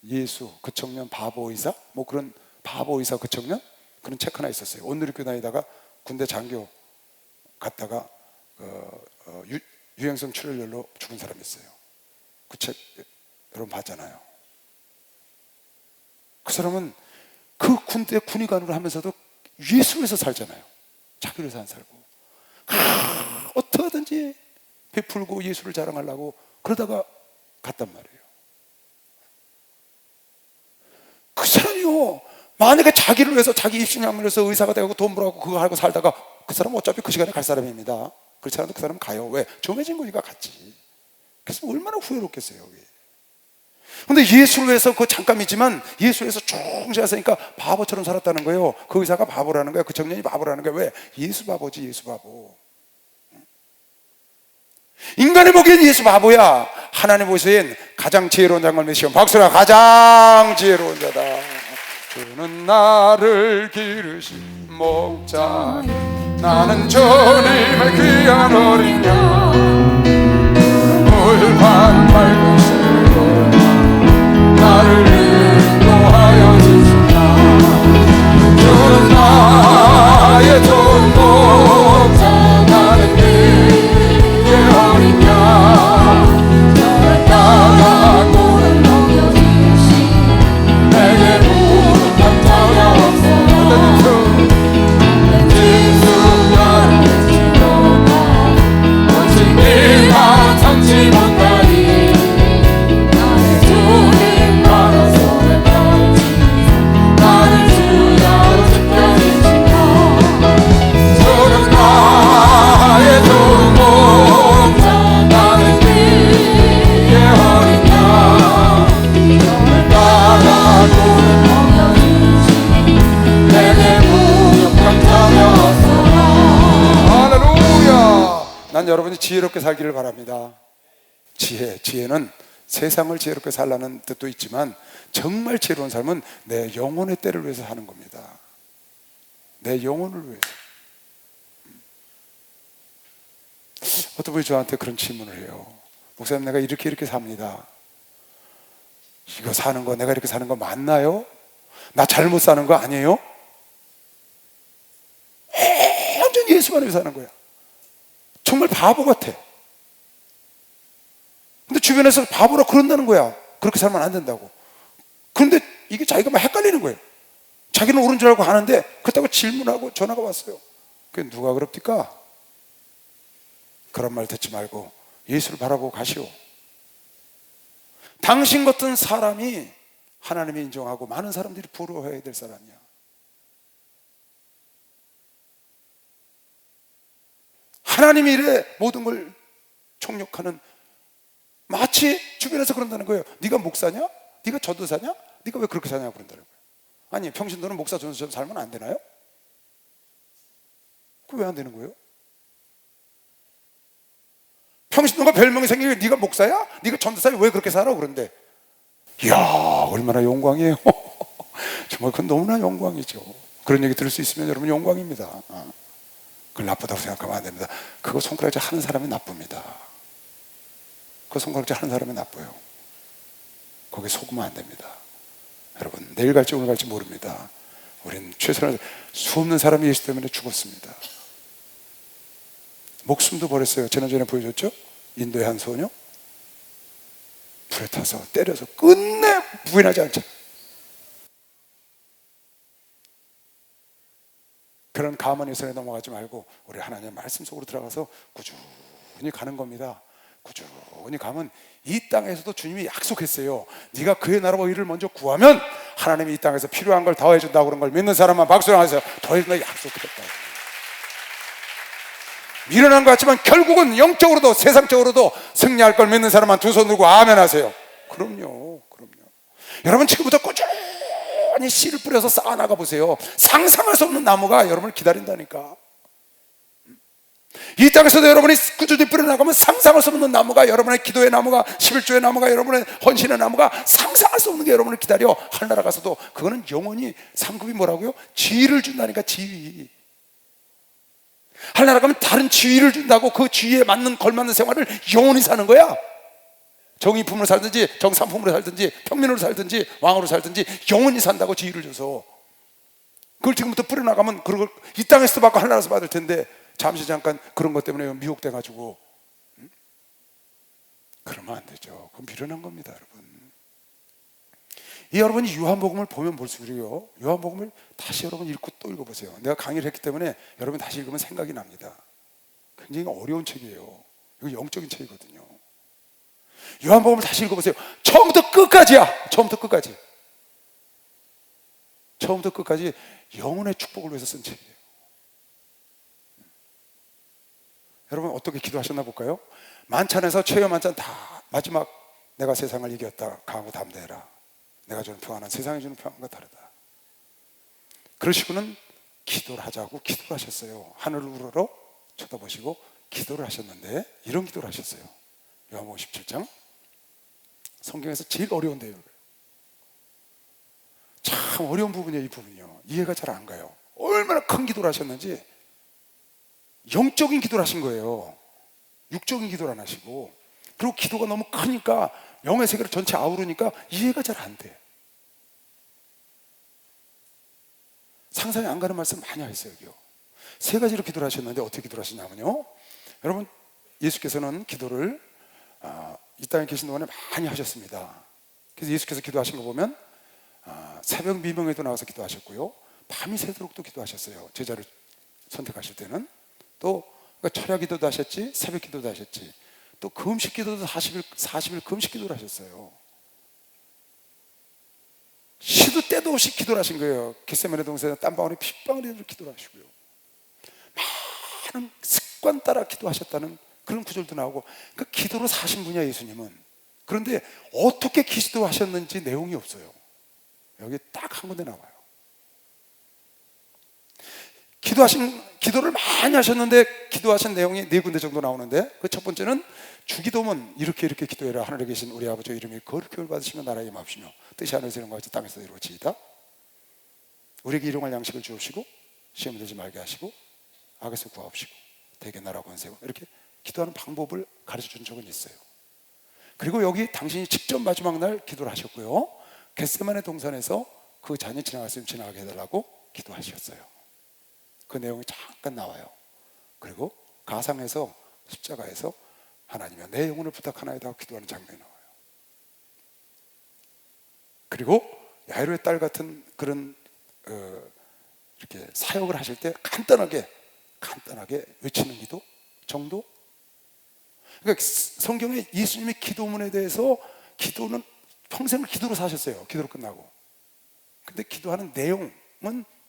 예수 그 청년 바보 의사? 뭐 그런 바보 의사 그 청년? 그런 책 하나 있었어요. 온누리교 다니다가 군대 장교 갔다가 유행성 출혈열로 죽은 사람이 있어요. 그 책 여러분 봤잖아요. 그 사람은 그 군대 군의관으로 하면서도 예수에서 살잖아요. 자기를 위해서 안 살고 어떻게든지 베풀고 예수를 자랑하려고 그러다가 갔단 말이에요. 그 사람이요, 만약에 자기를 위해서 자기 입신양을 위해서 의사가 되고 돈 벌어갖고 그거 하고 살다가 그 사람은 어차피 그 시간에 갈 사람입니다. 그렇지 않아도 그 사람은 가요. 왜? 정해진 거니까 갔지. 그래서 얼마나 후회롭겠어요. 근데 예수를 위해서 그 잠깐이지만 예수를 위해서 충실했으니까 바보처럼 살았다는 거예요. 그 의사가 바보라는 거예요. 그 청년이 바보라는 거예요. 왜? 예수 바보지. 예수 바보. 인간이 보기엔 예수 바보야. 하나님 보시기엔 가장 지혜로운 자를 메시오. 박수라. 가장 지혜로운 자다. 주는 나를 기르신 목자, 나는 주님의 귀한 어린 양. 물판 맑은 실로 나를 인도하여 주신다. 주는 나의 좋은 목자, 나는 그의 어린 양. 저를 따라고는 넘겨주신 내게 부족한 자가 없어. 참지 못하니 나의 주님 바로 손을 뻗지 나를 주야로 지켜주시며 주는 나의 좋은 목자, 나는 그의 어린 양. 저를 따라고는 넘겨주시니 내게 부족한 자가 없어. 할렐루야. 난 여러분이 지혜롭게 살기를 바랍니다. 지혜는 세상을 지혜롭게 살라는 뜻도 있지만 정말 지혜로운 삶은 내 영혼의 때를 위해서 사는 겁니다. 내 영혼을 위해서. 어떤 분이 저한테 그런 질문을 해요. 목사님, 내가 이렇게 삽니다. 이거 사는 거, 내가 이렇게 사는 거 맞나요? 나 잘못 사는 거 아니에요? 완전 예수만 위해서 사는 거야. 정말 바보 같아. 근데 주변에서 바보라 그런다는 거야. 그렇게 살면 안 된다고. 그런데 이게 자기가 막 헷갈리는 거예요. 자기는 옳은 줄 알고 하는데 그렇다고 질문하고 전화가 왔어요. 그게 누가 그럽니까? 그런 말 듣지 말고 예수를 바라보고 가시오. 당신 같은 사람이 하나님이 인정하고 많은 사람들이 부러워해야 될 사람이야. 하나님이 이래 모든 걸 총력하는, 마치 주변에서 그런다는 거예요. 네가 목사냐? 네가 전도사냐? 네가 왜 그렇게 사냐고 그런다는 거예요. 아니, 평신도는 목사 전도사처럼 살면 안 되나요? 그거 왜 안 되는 거예요? 평신도가 별명이 생기게 네가 목사야? 네가 전도사야? 왜 그렇게 살아? 그런데 이야, 얼마나 영광이에요. 정말 그건 너무나 영광이죠. 그런 얘기 들을 수 있으면 여러분 영광입니다. 그걸 나쁘다고 생각하면 안 됩니다. 그거 손가락질 하는 사람이 나쁩니다. 그 손가락질 하는 사람이 나빠요. 거기에 속으면 안 됩니다. 여러분, 내일 갈지 오늘 갈지 모릅니다. 우리는 최선을 수없는 사람이 예수 때문에 죽었습니다. 목숨도 버렸어요. 지난주에 보여줬죠? 인도의 한 소녀 불에 타서 때려서 끝내 부인하지 않죠. 그런 가만히 손에 넘어가지 말고 우리 하나님의 말씀 속으로 들어가서 꾸준히 가는 겁니다. 꾸준히 가면 이 땅에서도 주님이 약속했어요. 네가 그의 나라와 의를 먼저 구하면 하나님이 이 땅에서 필요한 걸 더해준다고 그런 걸 믿는 사람만 박수를 하세요. 더해준다고 약속했다. 미련한 것 같지만 결국은 영적으로도 세상적으로도 승리할 걸 믿는 사람만 두 손 들고 아멘 하세요. 그럼요. 여러분 지금부터 꾸준히 씨를 뿌려서 쌓아나가 보세요. 상상할 수 없는 나무가 여러분을 기다린다니까. 이 땅에서도 여러분이 꾸준히 뿌려나가면 상상할 수 없는 나무가, 여러분의 기도의 나무가, 11조의 나무가, 여러분의 헌신의 나무가, 상상할 수 없는 게 여러분을 기다려. 하늘나라 가서도 그거는 영원히 상급이 뭐라고요? 지위를 준다니까. 지위. 하늘나라 가면 다른 지위를 준다고. 그 지위에 맞는 걸맞는 생활을 영원히 사는 거야. 정의품으로 살든지 정상품으로 살든지 평민으로 살든지 왕으로 살든지 영원히 산다고 지위를 줘서. 그걸 지금부터 뿌려나가면 그걸 이 땅에서도 받고 하늘나라에서 받을 텐데 잠시 잠깐 그런 것 때문에 미혹돼가지고 그러면 안 되죠. 그건 미련한 겁니다, 여러분. 이 여러분이 요한복음을 보면 볼수록요, 요한복음을 다시 여러분 읽고 또 읽어보세요. 내가 강의를 했기 때문에 여러분 다시 읽으면 생각이 납니다. 굉장히 어려운 책이에요. 이거 영적인 책이거든요. 요한복음을 다시 읽어보세요. 처음부터 끝까지야. 처음부터 끝까지 영혼의 축복을 위해서 쓴 책이에요. 여러분 어떻게 기도하셨나 볼까요? 만찬에서 최후 만찬 다 마지막 내가 세상을 이겼다. 강하고 담대해라. 내가 주는 평안은 세상이 주는 평안과 다르다. 그러시고는 기도를 하자고 기도를 하셨어요. 하늘을 우러러 쳐다보시고 기도를 하셨는데 이런 기도를 하셨어요. 요한복음 17장. 성경에서 제일 어려운데요. 참 어려운 부분이에요. 이 부분이요. 이해가 잘 안 가요. 얼마나 큰 기도를 하셨는지. 영적인 기도를 하신 거예요. 육적인 기도를 안 하시고. 그리고 기도가 너무 크니까 영의 세계를 전체 아우르니까 이해가 잘 안 돼. 상상이 안 가는 말씀 많이 하셨어요. 여기요. 세 가지로 기도를 하셨는데 어떻게 기도를 하시냐면요, 여러분 예수께서는 기도를 이 땅에 계신 동안에 많이 하셨습니다. 그래서 예수께서 기도하신 거 보면 새벽 미명에도 나와서 기도하셨고요, 밤이 새도록도 기도하셨어요. 제자를 선택하실 때는. 또 철야 기도도 하셨지, 새벽 기도도 하셨지, 또 금식 기도도 40일 금식 기도를 하셨어요. 시도 때도 없이 기도를 하신 거예요. 겟세마네 동산에 땀방울이 핏방울이 기도를 하시고요, 많은 습관 따라 기도하셨다는 그런 구절도 나오고, 그 기도로 사신 분이야 예수님은. 그런데 어떻게 기도하셨는지 내용이 없어요. 여기 딱 한 군데 나와요. 기도를 많이 하셨는데 기도하신 내용이 네 군데 정도 나오는데, 그 첫 번째는 주기도문 이렇게 기도해라. 하늘에 계신 우리 아버지 이름이 거룩히 받으시며 나라에 임하시며 뜻이 하늘에서 이룬 것 같이 땅에서 이루어지이다. 우리에게 일용할 양식을 주옵시고 시험에 들지 말게 하시고 악에서 구하옵시고 대개 나라 권세고, 이렇게 기도하는 방법을 가르쳐준 적은 있어요. 그리고 여기 당신이 직접 마지막 날 기도를 하셨고요, 겟세마네 동산에서 그 잔이 지나갔으면 지나가게 해달라고 기도하셨어요. 그 내용이 잠깐 나와요. 그리고 가상에서 십자가에서 하나님이여 내 영혼을 부탁하나이다 하고 기도하는 장면이 나와요. 그리고 야이로의 딸 같은 그런 이렇게 사역을 하실 때 간단하게 외치는 기도 정도. 그러니까 성경에 예수님의 기도문에 대해서, 기도는 평생을 기도로 사셨어요. 기도로 끝나고. 근데 기도하는 내용은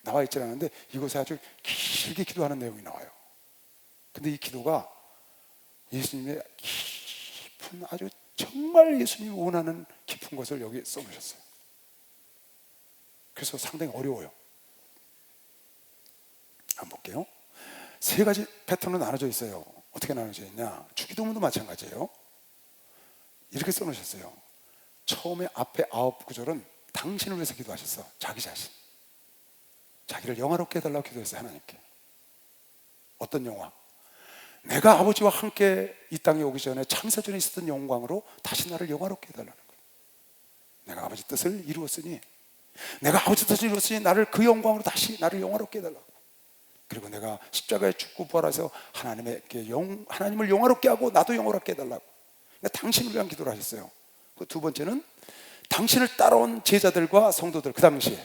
나와 있지 않은데 이곳에 아주 길게 기도하는 내용이 나와요. 근데 이 기도가 예수님의 깊은, 아주 정말 예수님이 원하는 깊은 것을 여기에 써놓으셨어요. 그래서 상당히 어려워요. 한번 볼게요. 세 가지 패턴으로 나눠져 있어요. 어떻게 나눠져 있냐? 주기도문도 마찬가지예요. 이렇게 써놓으셨어요. 처음에 앞에 9구절은 당신을 위해서 기도하셨어. 자기 자신, 자기를 영화롭게 해달라고 기도했어요. 하나님께. 어떤 영화? 내가 아버지와 함께 이 땅에 오기 전에 창세전에 있었던 영광으로 다시 나를 영화롭게 해달라는 거예요. 내가 아버지 뜻을 이루었으니, 내가 아버지 뜻을 이루었으니 나를 그 영광으로 다시 나를 영화롭게 해달라고. 그리고 내가 십자가에 죽고 부활해서 하나님을 영화롭게 하고 나도 영화롭게 해달라고. 그러니까 당신을 위한 기도를 하셨어요. 그 두 번째는 당신을 따라온 제자들과 성도들, 그 당시에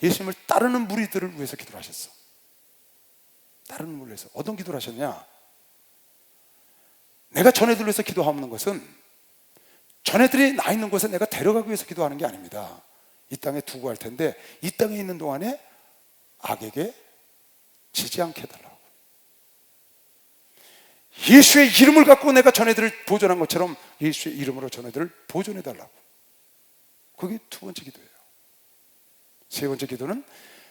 예수님을 따르는 무리들을 위해서 기도를 하셨어. 따르는 무리를 위해서 어떤 기도를 하셨냐? 내가 전애들 위해서 기도하는 것은 전애들이 나 있는 곳에 내가 데려가기 위해서 기도하는 게 아닙니다. 이 땅에 두고 갈 텐데 이 땅에 있는 동안에 악에게 지지 않게 해달라고. 예수의 이름을 갖고 내가 전애들을 보존한 것처럼 예수의 이름으로 전애들을 보존해달라고. 그게 두 번째 기도예요. 세 번째 기도는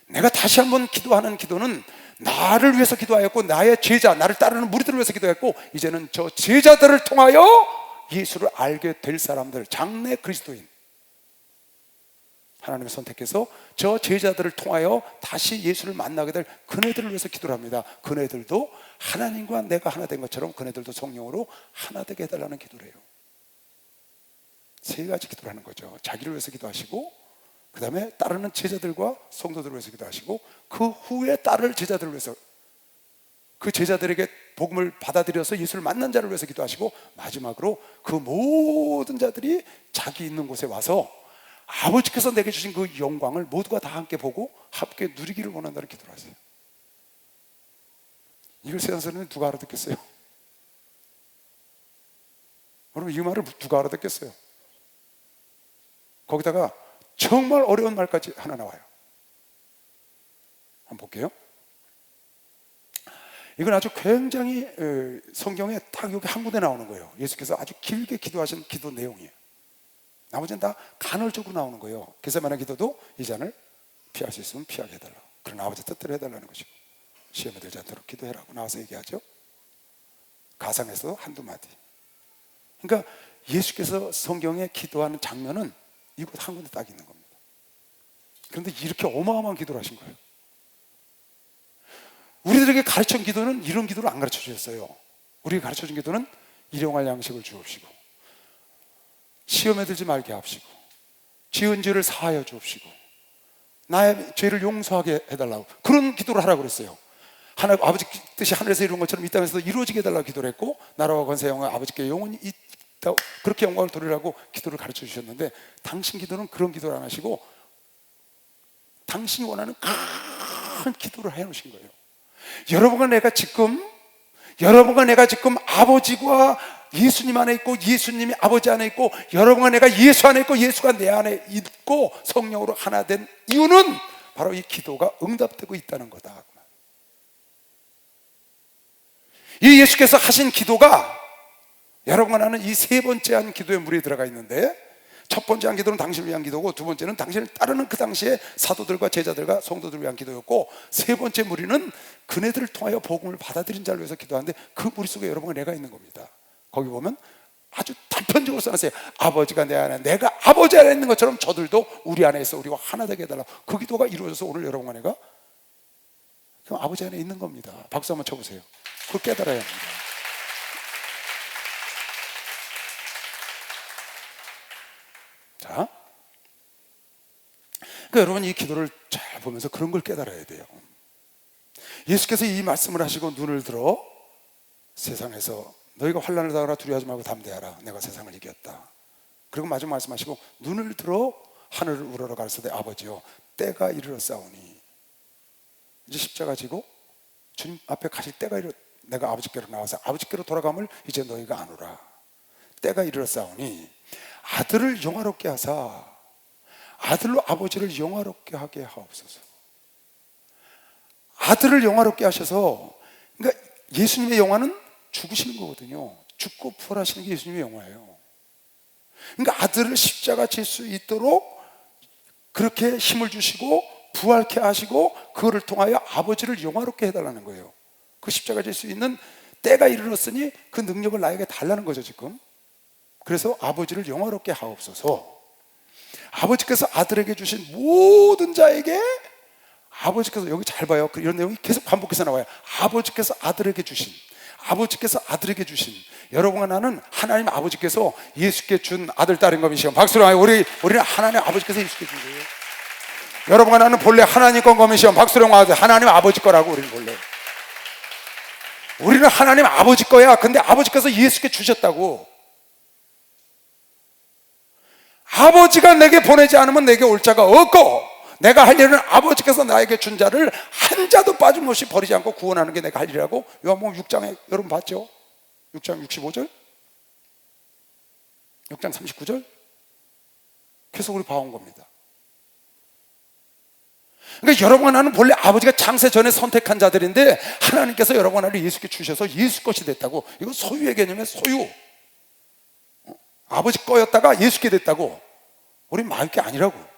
내가 다시 한번 기도하는 기도는 나를 위해서 기도하였고 나의 제자, 나를 따르는 무리들을 위해서 기도했고, 이제는 저 제자들을 통하여 예수를 알게 될 사람들, 장래 그리스도인, 하나님이 선택해서 저 제자들을 통하여 다시 예수를 만나게 될 그네들을 위해서 기도를 합니다. 그네들도 하나님과 내가 하나 된 것처럼 그네들도 성령으로 하나 되게 해달라는 기도를 해요. 세 가지 기도를 하는 거죠. 자기를 위해서 기도하시고, 그 다음에 따르는 제자들과 성도들을 위해서 기도하시고, 그 후에 따를 제자들을 위해서, 그 제자들에게 복음을 받아들여서 예수를 만난 자를 위해서 기도하시고, 마지막으로 그 모든 자들이 자기 있는 곳에 와서 아버지께서 내게 주신 그 영광을 모두가 다 함께 보고 함께 누리기를 원한다는 기도를 하세요. 이걸 세상에서는 누가 알아듣겠어요? 여러분, 이 말을 누가 알아듣겠어요? 거기다가 정말 어려운 말까지 하나 나와요. 한번 볼게요. 이건 아주 굉장히 성경에 딱 여기 한 군데 나오는 거예요. 예수께서 아주 길게 기도하신 기도 내용이에요. 나머지는 다 간헐적으로 나오는 거예요. 겟세마네 기도도 이 잔을 피할 수 있으면 피하게 해달라고, 그러나 아버지 뜻대로 해달라는 것이고, 시험에 들지 않도록 기도해라고 나와서 얘기하죠. 가상에서 한두 마디. 그러니까 예수께서 성경에 기도하는 장면은 이곳 한 군데 딱 있는 겁니다. 그런데 이렇게 어마어마한 기도를 하신 거예요. 우리들에게 가르쳐준 기도는 이런 기도를 안 가르쳐 주셨어요. 우리에게 가르쳐준 기도는 일용할 양식을 주옵시고, 시험에 들지 말게 하옵시고, 지은 죄를 사하여 주옵시고, 나의 죄를 용서하게 해달라고, 그런 기도를 하라고 그랬어요. 하나님 아버지 뜻이 하늘에서 이루는 것처럼 이 땅에서도 이루어지게 해달라고 기도를 했고, 나라와 권세 영광 아버지께 영원히 있다, 그렇게 영광을 돌리라고 기도를 가르쳐 주셨는데, 당신 기도는 그런 기도를 안 하시고 당신이 원하는 큰 기도를 해놓으신 거예요. 여러분과 내가 지금 아버지와 예수님 안에 있고, 예수님이 아버지 안에 있고, 여러분과 내가 예수 안에 있고, 예수가 내 안에 있고, 성령으로 하나 된 이유는 바로 이 기도가 응답되고 있다는 거다. 이 예수께서 하신 기도가, 여러분과 나는 이 세 번째 한 기도의 무리에 들어가 있는데, 첫 번째 한 기도는 당신을 위한 기도고, 두 번째는 당신을 따르는 그 당시에 사도들과 제자들과 성도들을 위한 기도였고, 세 번째 무리는 그네들을 통하여 복음을 받아들인 자를 위해서 기도하는데, 그 무리 속에 여러분과 내가 있는 겁니다. 거기 보면 아주 단편적으로 써놨어요. 아버지가 내 안에, 내가 아버지 안에 있는 것처럼 저들도 우리 안에 있어 우리와 하나 되게 해달라. 그 기도가 이루어져서 오늘 여러분과 내가 그럼 아버지 안에 있는 겁니다. 박수 한번 쳐보세요. 그걸 깨달아야 합니다. 자, 그러니까 여러분, 이 기도를 잘 보면서 그런 걸 깨달아야 돼요. 예수께서 이 말씀을 하시고 눈을 들어 세상에서 너희가 환난을 당하라 두려워하지 말고 담대하라, 내가 세상을 이겼다. 그리고 마지막 말씀하시고 눈을 들어 하늘을 우러러 가르치되 아버지여 때가 이르렀사오니, 이제 십자가 지고 주님 앞에 가실 때가 내가 아버지께로 나와서 아버지께로 돌아감을 이제 너희가 아노라. 때가 이르렀사오니 아들을 영화롭게 하사 아들로 아버지를 영화롭게 하게 하옵소서. 아들을 영화롭게 하셔서, 그러니까 예수님의 영화는 죽으시는 거거든요. 죽고 부활하시는 게 예수님의 영화예요. 그러니까 아들을 십자가 질 수 있도록 그렇게 힘을 주시고 부활케 하시고, 그거를 통하여 아버지를 영화롭게 해달라는 거예요. 그 십자가 질 수 있는 때가 이르렀으니 그 능력을 나에게 달라는 거죠 지금. 그래서 아버지를 영화롭게 하옵소서. 아버지께서 아들에게 주신 모든 자에게, 아버지께서, 여기 잘 봐요, 이런 내용이 계속 반복해서 나와요. 아버지께서 아들에게 주신, 아버지께서 아들에게 주신, 여러분과 나는 하나님 아버지께서 예수께 준 아들, 딸인 것이시오. 박수로 하여 우리는 하나님 아버지께서 예수께 준 거예요. 여러분과 나는 본래 하나님 건 것이시오. 박수로 하여 하나님 아버지 거라고. 우리는 하나님 아버지 거야. 근데 아버지께서 예수께 주셨다고. 아버지가 내게 보내지 않으면 내게 올 자가 없고, 내가 할 일은 아버지께서 나에게 준 자를 한 자도 빠짐없이 버리지 않고 구원하는 게 내가 할 일이라고. 요한복음 6장에 여러분 봤죠? 6장 65절, 6장 39절 계속 우리 봐온 겁니다. 그러니까 여러분과 나는 본래 아버지가 창세 전에 선택한 자들인데 하나님께서 여러분과 나를 예수께 주셔서 예수 것이 됐다고. 이건 소유의 개념이에요. 소유. 아버지 거였다가 예수께 됐다고. 우리 마을 게 아니라고.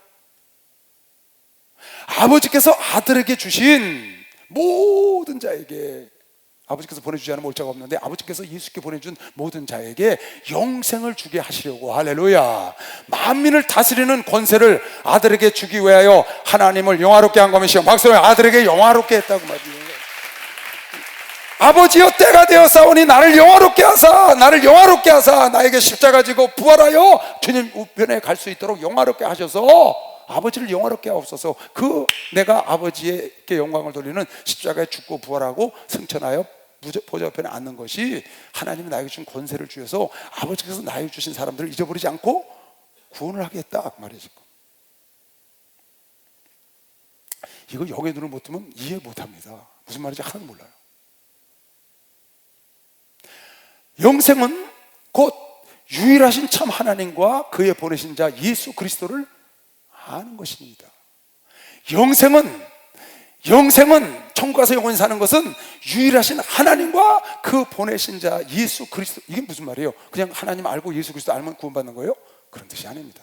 아버지께서 아들에게 주신 모든 자에게, 아버지께서 보내주지 않으면 올 자가 없는데 아버지께서 예수께 보내준 모든 자에게 영생을 주게 하시려고. 할렐루야. 만민을 다스리는 권세를 아들에게 주기 위하여 하나님을 영화롭게 한 것이요. 박수로 아들에게 영화롭게 했다고 말이에요. 아버지여, 때가 되었사오니 나를 영화롭게 하사, 나를 영화롭게 하사, 나에게 십자가 지고 부활하여 주님 우편에 갈 수 있도록 영화롭게 하셔서 아버지를 영화롭게 하옵소서. 내가 아버지에게 영광을 돌리는 십자가에 죽고 부활하고 승천하여 보좌 옆에 앉는 것이 하나님이 나에게 준 권세를 주셔서 아버지께서 나에게 주신 사람들을 잊어버리지 않고 구원을 하겠다 그 말이죠. 이거 영의 눈을 못 뜨면 이해 못합니다. 무슨 말인지 하나도 몰라요. 영생은 곧 유일하신 참 하나님과 그의 보내신 자 예수 그리스도를 아는 것입니다. 영생은 천국 가서 영원히 사는 것은 유일하신 하나님과 그 보내신 자 예수 그리스도. 이게 무슨 말이에요? 그냥 하나님 알고 예수 그리스도 알면 구원받는 거예요? 그런 뜻이 아닙니다.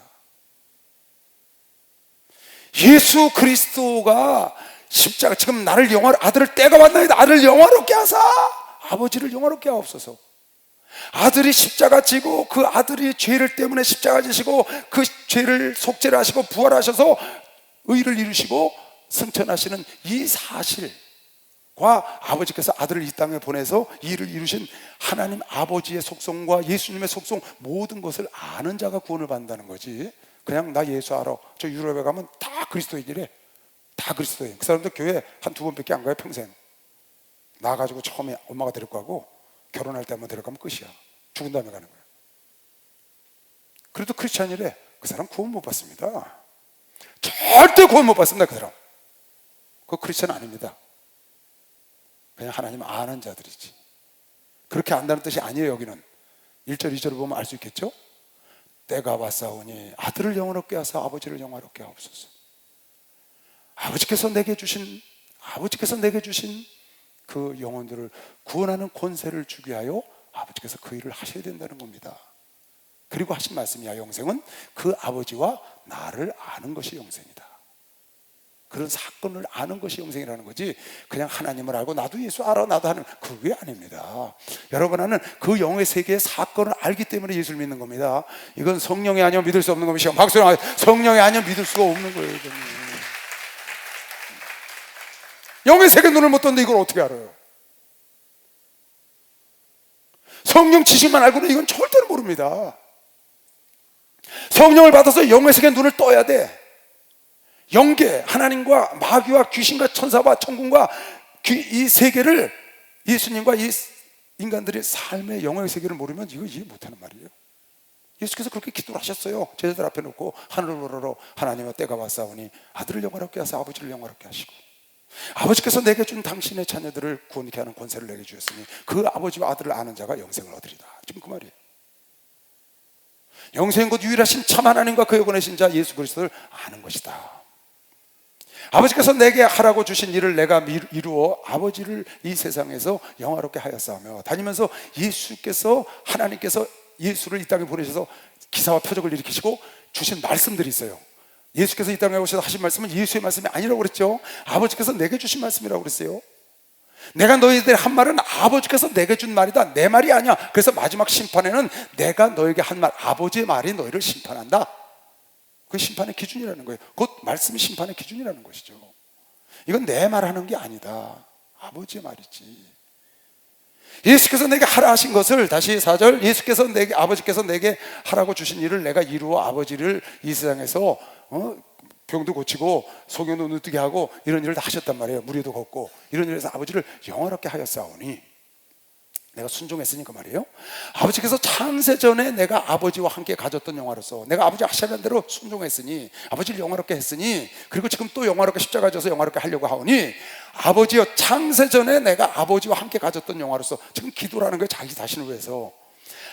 예수 그리스도가 십자가, 지금 나를 아들을 때가 왔나이다. 아들을 영화롭게 하사, 아버지를 영화롭게 하옵소서. 아들이 십자가 지고 그 아들이 죄를 때문에 십자가 지시고 그 죄를 속죄를 하시고 부활하셔서 의를 이루시고 승천하시는 이 사실과 아버지께서 아들을 이 땅에 보내서 이 일을 이루신 하나님 아버지의 속성과 예수님의 속성, 모든 것을 아는 자가 구원을 받는다는 거지. 그냥 나 예수 알아. 저 유럽에 가면 다 그리스도인이래. 다 그리스도인. 그 사람들 교회 한 두 번밖에 안 가요, 평생. 나가지고 처음에 엄마가 데리고 가고 결혼할 때 한번 데려가면 끝이야. 죽은 다음에 가는 거야. 그래도 크리스찬이래. 그 사람 구원 못 받습니다. 절대 구원 못 받습니다. 그 사람. 그거 크리스찬 아닙니다. 그냥 하나님 아는 자들이지. 그렇게 안다는 뜻이 아니에요. 여기는 1절 2절을 보면 알 수 있겠죠? 때가 왔사오니 아들을 영화롭게 하사 아버지를 영화롭게 하옵소서. 아버지께서 내게 주신 그 영혼들을 구원하는 권세를 주게 하여 아버지께서 그 일을 하셔야 된다는 겁니다. 그리고 하신 말씀이야. 영생은 그 아버지와 나를 아는 것이 영생이다. 그런 사건을 아는 것이 영생이라는 거지, 그냥 하나님을 알고 나도 예수 알아, 나도 하는, 그게 아닙니다. 여러분, 나는 그 영의 세계의 사건을 알기 때문에 예수를 믿는 겁니다. 이건 성령이 아니면 믿을 수 없는 겁니다. 박수로, 성령이 아니면 믿을 수가 없는 거예요. 이거는. 영의 세계 눈을 못 떴는데 이걸 어떻게 알아요? 성령 지식만 알고는 이건 절대로 모릅니다. 성령을 받아서 영의 세계 눈을 떠야 돼. 영계, 하나님과 마귀와 귀신과 천사와 천군과 이 세계를, 예수님과 이 인간들의 삶의 영의 세계를 모르면 이거 이해 못하는 말이에요. 예수께서 그렇게 기도를 하셨어요. 제자들 앞에 놓고 하늘을 우러러 하나님의 때가 왔사오니 아들을 영화롭게 하사 아버지를 영화롭게 하시고, 아버지께서 내게 준 당신의 자녀들을 구원케 하는 권세를 내게 주셨으니 그 아버지와 아들을 아는 자가 영생을 얻으리다. 지금 그 말이에요. 영생은 곧 유일하신 참 하나님과 그의 보내신 자 예수 그리스도를 아는 것이다. 아버지께서 내게 하라고 주신 일을 내가 이루어 아버지를 이 세상에서 영화롭게 하였사오며, 다니면서 예수께서, 하나님께서 예수를 이 땅에 보내셔서 기사와 표적을 일으키시고 주신 말씀들이 있어요. 예수께서 이 땅에 오셔서 하신 말씀은 예수의 말씀이 아니라고 그랬죠. 아버지께서 내게 주신 말씀이라고 그랬어요. 내가 너희들의 한 말은 아버지께서 내게 준 말이다, 내 말이 아니야. 그래서 마지막 심판에는 내가 너에게 한 말, 아버지의 말이 너희를 심판한다. 그게 심판의 기준이라는 거예요. 곧 말씀이 심판의 기준이라는 것이죠. 이건 내 말하는 게 아니다, 아버지의 말이지. 예수께서 내게 하라 하신 것을, 다시 4절, 예수께서 내게, 아버지께서 내게 하라고 주신 일을 내가 이루어 아버지를 이 세상에서 병도 고치고 소경도 눈뜨게 하고 이런 일을 다 하셨단 말이에요. 무리도 걷고 이런 일에서 아버지를 영화롭게 하였사오니, 내가 순종했으니까 말이에요. 아버지께서 창세전에 내가 아버지와 함께 가졌던 영화로서, 내가 아버지 하시는 대로 순종했으니, 아버지를 영화롭게 했으니, 그리고 지금 또 영화롭게 십자가 져서 영화롭게 하려고 하오니, 아버지여, 창세전에 내가 아버지와 함께 가졌던 영화로서, 지금 기도라는 거예요. 자기 자신을 위해서.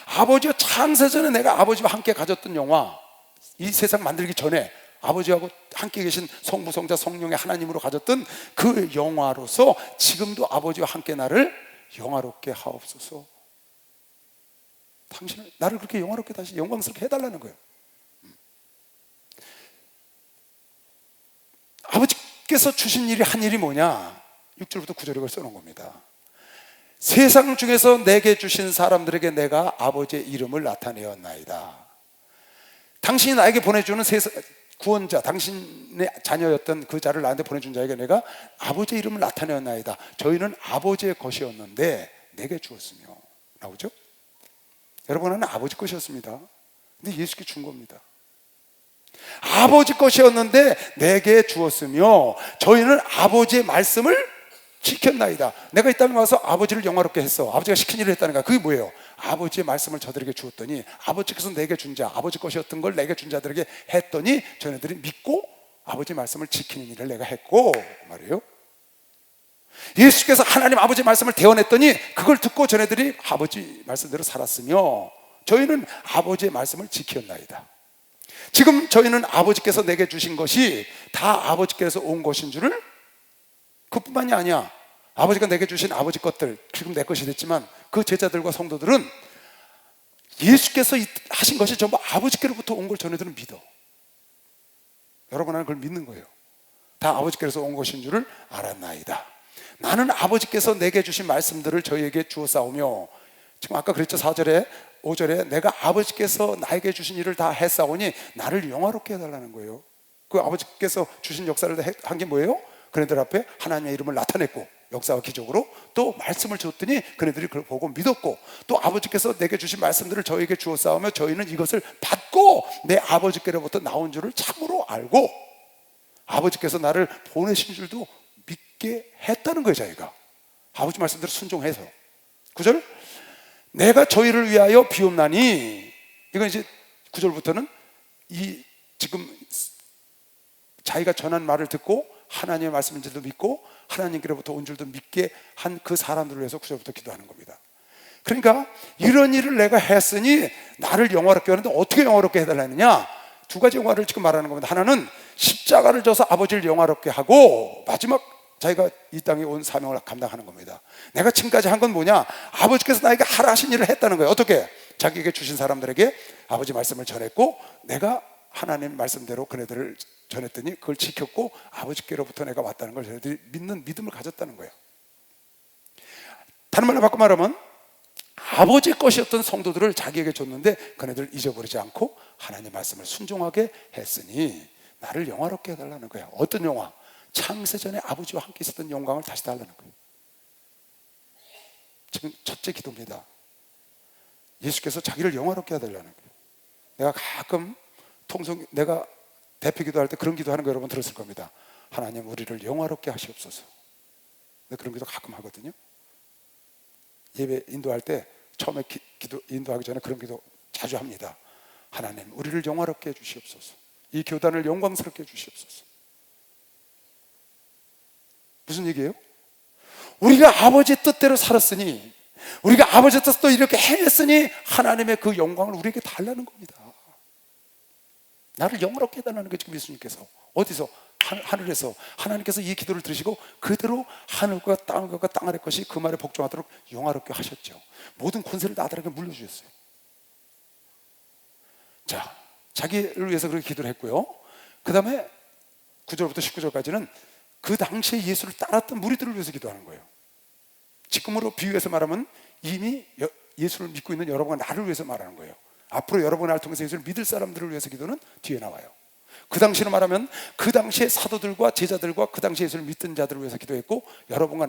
아버지여, 창세전에 내가 아버지와 함께 가졌던 영화, 이 세상 만들기 전에 아버지하고 함께 계신 성부, 성자, 성령의 하나님으로 가졌던 그 영화로서 지금도 아버지와 함께 나를 영화롭게 하옵소서. 당신은 나를 그렇게 영화롭게 다시 영광스럽게 해달라는 거예요. 아버지께서 주신 일이 한 일이 뭐냐? 6절부터 9절에 그걸 써놓은 겁니다. 세상 중에서 내게 주신 사람들에게 내가 아버지의 이름을 나타내었나이다. 당신이 나에게 보내주는 구원자, 당신의 자녀였던 그 자를 나한테 보내준 자에게 내가 아버지의 이름을 나타내었나이다. 저희는 아버지의 것이었는데 내게 주었으며. 나오죠? 여러분은 아버지 것이었습니다. 근데 예수께 준 겁니다. 아버지 것이었는데 내게 주었으며 저희는 아버지의 말씀을 지켰나이다. 내가 이 땅에 와서 아버지를 영화롭게 했어. 아버지가 시킨 일을 했다는 거야. 그게 뭐예요? 아버지의 말씀을 저들에게 주었더니, 아버지께서 내게 준 자, 아버지 것이었던 걸 내게 준 자들에게 했더니 저네들이 믿고 아버지의 말씀을 지키는 일을 내가 했고 말이에요. 예수께서 하나님 아버지의 말씀을 대언했더니 그걸 듣고 저네들이 아버지 말씀대로 살았으며 저희는 아버지의 말씀을 지켰나이다. 지금 저희는 아버지께서 내게 주신 것이 다 아버지께서 온 것인 줄을, 그뿐만이 아니야, 아버지가 내게 주신 아버지 것들, 지금 내 것이 됐지만 그 제자들과 성도들은 예수께서 하신 것이 전부 아버지께로부터 온 걸 저네들은 믿어. 여러분, 나는 그걸 믿는 거예요. 다 아버지께서 온 것인 줄을 알았나이다. 나는 아버지께서 내게 주신 말씀들을 저희에게 주었사오며, 지금 아까 그랬죠. 4절에 5절에 내가 아버지께서 나에게 주신 일을 다 했사오니 나를 영화롭게 해달라는 거예요. 그 아버지께서 주신 역사를 한 게 뭐예요? 그네들 앞에 하나님의 이름을 나타냈고, 역사와 기적으로 또 말씀을 줬더니 그네들이 그걸 보고 믿었고, 또 아버지께서 내게 주신 말씀들을 저에게 주었사오며 저희는 이것을 받고 내 아버지께로부터 나온 줄을 참으로 알고 아버지께서 나를 보내신 줄도 믿게 했다는 거예요. 저희가 아버지 말씀대로 순종해서. 9절, 내가 저희를 위하여 비옵나니, 이건 이제 9절부터는 이 지금 자기가 전한 말을 듣고 하나님의 말씀인 줄도 믿고 하나님께로부터 온 줄도 믿게 한 그 사람들을 위해서 9절부터 기도하는 겁니다. 그러니까 이런 일을 내가 했으니 나를 영화롭게 하는데 어떻게 영화롭게 해달라느냐? 두 가지 영화를 지금 말하는 겁니다. 하나는 십자가를 져서 아버지를 영화롭게 하고, 마지막 자기가 이 땅에 온 사명을 감당하는 겁니다. 내가 지금까지 한 건 뭐냐? 아버지께서 나에게 하라 하신 일을 했다는 거예요. 어떻게? 자기에게 주신 사람들에게 아버지 말씀을 전했고, 내가 하나님 말씀대로 그네들을 전했더니 그걸 지켰고 아버지께로부터 내가 왔다는 걸 저희들이 믿는 믿음을 가졌다는 거예요. 다른 말로 바꿔 말하면 아버지 것이었던 성도들을 자기에게 줬는데 그네들 잊어버리지 않고 하나님 말씀을 순종하게 했으니 나를 영화롭게 해달라는 거예요. 어떤 영화? 창세전에 아버지와 함께 있었던 영광을 다시 달라는 거예요. 지금 첫째 기도입니다. 예수께서 자기를 영화롭게 해달라는 거예요. 내가 가끔 내가 대표 기도할 때 그런 기도하는 거 여러분 들었을 겁니다. 하나님, 우리를 영화롭게 하시옵소서. 내가 그런 기도 가끔 하거든요. 예배 인도할 때 처음에 기도 인도하기 전에 그런 기도 자주 합니다. 하나님, 우리를 영화롭게 해주시옵소서. 이 교단을 영광스럽게 해주시옵소서. 무슨 얘기예요? 우리가 아버지의 뜻대로 살았으니, 우리가 아버지의 뜻도 이렇게 했으니 하나님의 그 영광을 우리에게 달라는 겁니다. 나를 영화롭게 해달라는 게 지금 예수님께서 어디서? 하늘에서 하나님께서 이 기도를 들으시고 그대로 하늘과 땅과 땅 아래 것이 그 말에 복종하도록 영화롭게 하셨죠. 모든 권세를 아들에게 물려주셨어요. 자, 자기를 위해서 그렇게 기도를 했고요. 그 다음에 9절부터 19절까지는 그 당시에 예수를 따랐던 무리들을 위해서 기도하는 거예요. 지금으로 비유해서 말하면 이미 예수를 믿고 있는 여러분과 나를 위해서 말하는 거예요. 앞으로 여러분과 나를 통해서 예수를 믿을 사람들을 위해서 기도는 뒤에 나와요. 그 당시로 말하면 그 당시에 사도들과 제자들과 그 당시에 예수를 믿던 자들을 위해서 기도했고, 여러분과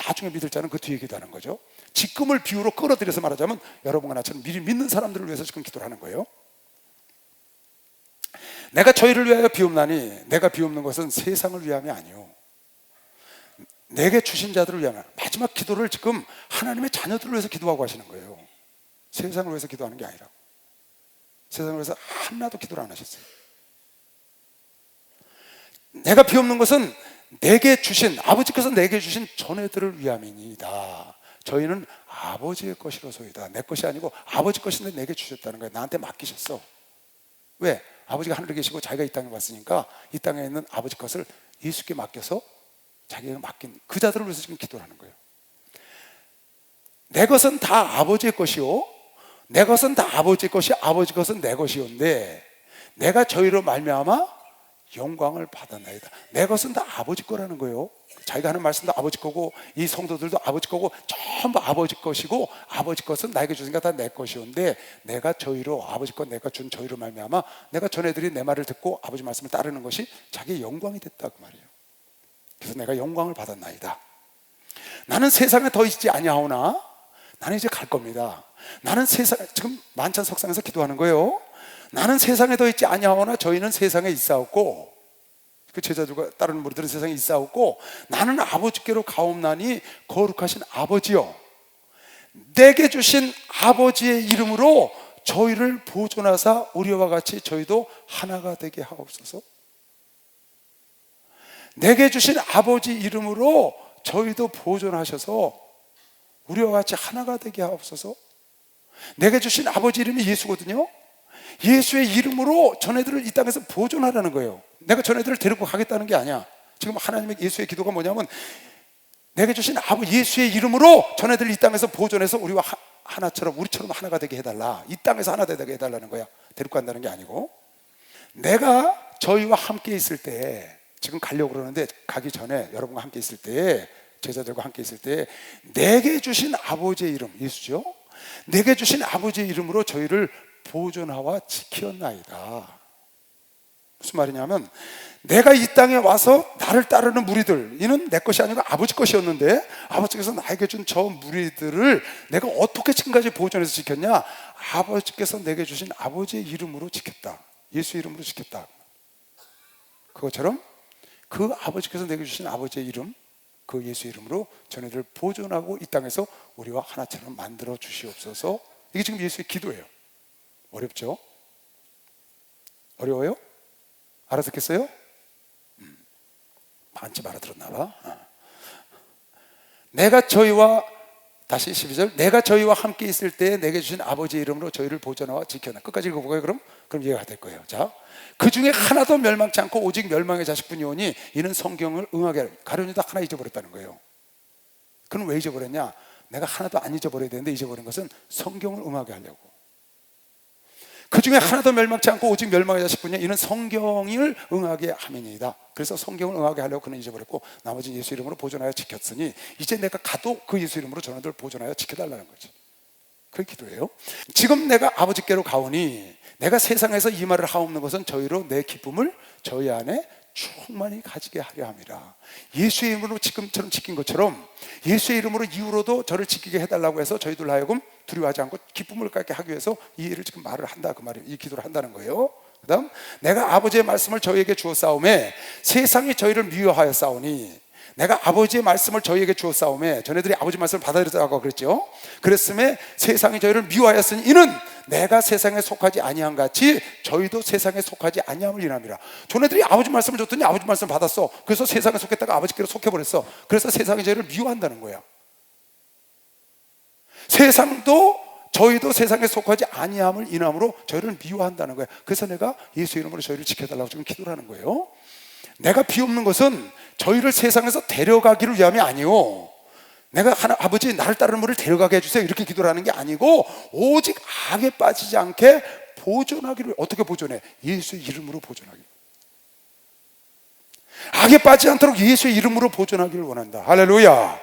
나중에 믿을 자는 그 뒤에 기도하는 거죠. 지금을 비유로 끌어들여서 말하자면 여러분과 나처럼 미리 믿는 사람들을 위해서 지금 기도를 하는 거예요. 내가 저희를 위하여 비옵나니, 내가 비옵는 것은 세상을 위함이 아니요 내게 주신 자들을 위하여. 마지막 기도를 지금 하나님의 자녀들을 위해서 기도하고 하시는 거예요. 세상을 위해서 기도하는 게 아니라고. 세상을 위해서 하나도 기도를 안 하셨어요. 내가 비옵는 것은 내게 주신, 아버지께서 내게 주신 전애들을 위함이니이다. 저희는 아버지의 것이로소이다. 내 것이 아니고 아버지 것인데 내게 주셨다는 거예요. 나한테 맡기셨어. 왜? 아버지가 하늘에 계시고 자기가 이 땅에 왔으니까 이 땅에 있는 아버지 것을 예수께 맡겨서 자기가 맡긴 그 자들을 위해서 지금 기도를 하는 거예요. 내 것은 다 아버지의 것이요 내 것은 다 아버지의 것이 아버지 것은 내 것이온데 내가 저희로 말미암아 영광을 받았나이다. 내 것은 다 아버지 거라는 거예요. 자기가 하는 말씀도 아버지 거고 이 성도들도 아버지 거고 전부 아버지 것이고 아버지 것은 나에게 주니까 다 내 것이온데 내가 저희로 아버지 것 내가 준 저희로 말미암아 내가 전애들이 내 말을 듣고 아버지 말씀을 따르는 것이 자기의 영광이 됐다 그 말이에요. 그래서 내가 영광을 받았나이다. 나는 세상에 더 있지 아니하오나 나는 이제 갈 겁니다. 나는 세상, 지금 만찬 석상에서 기도하는 거예요. 나는 세상에 더 있지 아니하오나 저희는 세상에 있사옵고, 그 제자들과 따르는 무리들은 세상에 있사옵고 나는 아버지께로 가옵나니 거룩하신 아버지여 내게 주신 아버지의 이름으로 저희를 보존하사 우리와 같이 저희도 하나가 되게 하옵소서. 내게 주신 아버지 이름으로 저희도 보존하셔서 우리와 같이 하나가 되게 하옵소서. 내게 주신 아버지 이름이 예수거든요. 예수의 이름으로 전애들을 이 땅에서 보존하라는 거예요. 내가 전애들을 데리고 가겠다는 게 아니야. 지금 하나님의 예수의 기도가 뭐냐면 내게 주신 예수의 이름으로 전애들을 이 땅에서 보존해서 우리와 하나처럼 우리처럼 하나가 되게 해달라. 이 땅에서 하나 되게 해달라는 거야. 데리고 간다는 게 아니고 내가 저희와 함께 있을 때 지금 가려고 그러는데 가기 전에 여러분과 함께 있을 때 제자들과 함께 있을 때 내게 주신 아버지의 이름 예수죠. 내게 주신 아버지의 이름으로 저희를 보존하와 지켰나이다. 무슨 말이냐면 내가 이 땅에 와서 나를 따르는 무리들 이는 내 것이 아니고 아버지 것이었는데 아버지께서 나에게 준 저 무리들을 내가 어떻게 지금까지 보존해서 지켰냐? 아버지께서 내게 주신 아버지의 이름으로 지켰다. 예수의 이름으로 지켰다. 그것처럼 그 아버지께서 내게 주신 아버지의 이름 그 예수 이름으로 전애들을 보존하고 이 땅에서 우리와 하나처럼 만들어 주시옵소서. 이게 지금 예수의 기도예요. 어렵죠? 어려워요? 알아듣겠어요? 반쯤 알아들었나 봐. 내가 저희와 다시 12절 내가 저희와 함께 있을 때 내게 주신 아버지의 이름으로 저희를 보존하와 지켜나. 끝까지 읽어볼까요? 그럼 이해가 될 거예요. 자, 그 중에 하나도 멸망치 않고 오직 멸망의 자식뿐이오니 이는 성경을 응하게 하려. 가룟유다 하나 잊어버렸다는 거예요. 그럼 왜 잊어버렸냐? 내가 하나도 안 잊어버려야 되는데 잊어버린 것은 성경을 응하게 하려고. 그 중에 하나도 멸망치 않고 오직 멸망의 자식뿐이야. 이는 성경을 응하게 함이니이다. 그래서 성경을 응하게 하려고 그는 잊어버렸고 나머지 예수 이름으로 보존하여 지켰으니 이제 내가 가도 그 예수 이름으로 전원들을 보존하여 지켜달라는 거지. 그게 기도예요. 지금 내가 아버지께로 가오니 내가 세상에서 이 말을 하옵는 것은 저희로 내 기쁨을 저희 안에 충만히 가지게 하려 함이라. 예수의 이름으로 지금처럼 지킨 것처럼 예수의 이름으로 이후로도 저를 지키게 해달라고 해서 저희들 하여금 두려워하지 않고 기쁨을 갖게 하기 위해서 이 일을 지금 말을 한다 그 말이에요. 이 기도를 한다는 거예요. 그 다음 내가 아버지의 말씀을 저희에게 주었사오매 세상이 저희를 미워하였사오니 내가 아버지의 말씀을 저희에게 주었사오매 전애들이 아버지 말씀을 받아들였다고 그랬죠. 그랬음에 세상이 저희를 미워하였으니 이는 내가 세상에 속하지 아니한 같이 저희도 세상에 속하지 아니함을 인함이라. 전애들이 아버지 말씀을 줬더니 아버지 말씀을 받았어. 그래서 세상에 속했다가 아버지께로 속해버렸어. 그래서 세상이 저희를 미워한다는 거야. 세상도 저희도 세상에 속하지 아니함을 인함으로 저희를 미워한다는 거야. 그래서 내가 예수 이름으로 저희를 지켜달라고 지금 기도를 하는 거예요. 내가 비옵는 것은 저희를 세상에서 데려가기를 위함이 아니요 내가 아버지 나를 따르는 분을 데려가게 해주세요 이렇게 기도를 하는 게 아니고 오직 악에 빠지지 않게 보존하기를. 어떻게 보존해? 예수의 이름으로 보존하기. 악에 빠지지 않도록 예수의 이름으로 보존하기를 원한다. 할렐루야.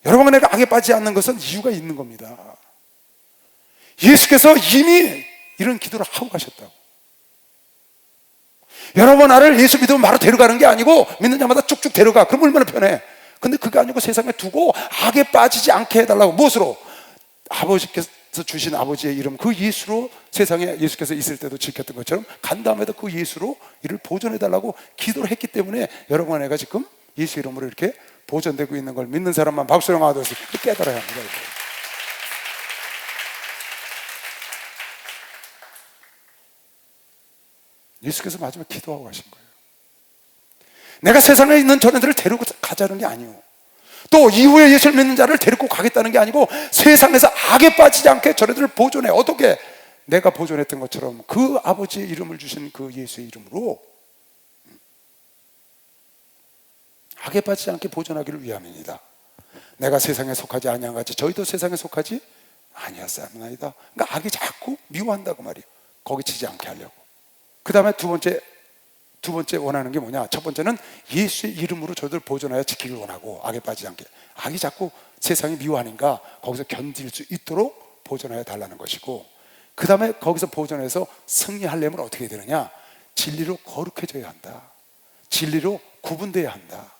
여러분, 내가 악에 빠지지 않는 것은 이유가 있는 겁니다. 예수께서 이미 이런 기도를 하고 가셨다고. 여러분, 나를 예수 믿으면 바로 데려가는 게 아니고 믿는 자마다 쭉쭉 데려가. 그럼 얼마나 편해. 근데 그게 아니고 세상에 두고 악에 빠지지 않게 해달라고. 무엇으로? 아버지께서 주신 아버지의 이름, 그 예수로 세상에 예수께서 있을 때도 지켰던 것처럼 간 다음에도 그 예수로 이를 보존해달라고 기도를 했기 때문에 여러분 애가 지금 예수 이름으로 이렇게 보존되고 있는 걸 믿는 사람만 박수를 하듯이 깨달아야 합니다. 예수께서 마지막에 기도하고 가신 거예요. 내가 세상에 있는 전애들을 데리고 가자는 게 아니에요. 또 이후에 예수를 믿는 자를 데리고 가겠다는 게 아니고 세상에서 악에 빠지지 않게 저네들을 보존해. 어떻게? 내가 보존했던 것처럼 그 아버지의 이름을 주신 그 예수의 이름으로 악에 빠지지 않게 보존하기를 위함입니다. 내가 세상에 속하지 아니한 같이 저희도 세상에 속하지 아니었사옵나이다. 그러니까 악이 자꾸 미워한다고 말이에요. 거기 치지 않게 하려고. 그 다음에 두 번째 원하는 게 뭐냐? 첫 번째는 예수의 이름으로 저희들 보존하여 지키길 원하고 악에 빠지지 않게. 악이 자꾸 세상이 미워하니까 거기서 견딜 수 있도록 보존하여 달라는 것이고, 그 다음에 거기서 보존해서 승리하려면 어떻게 해야 되느냐? 진리로 거룩해져야 한다. 진리로 구분돼야 한다.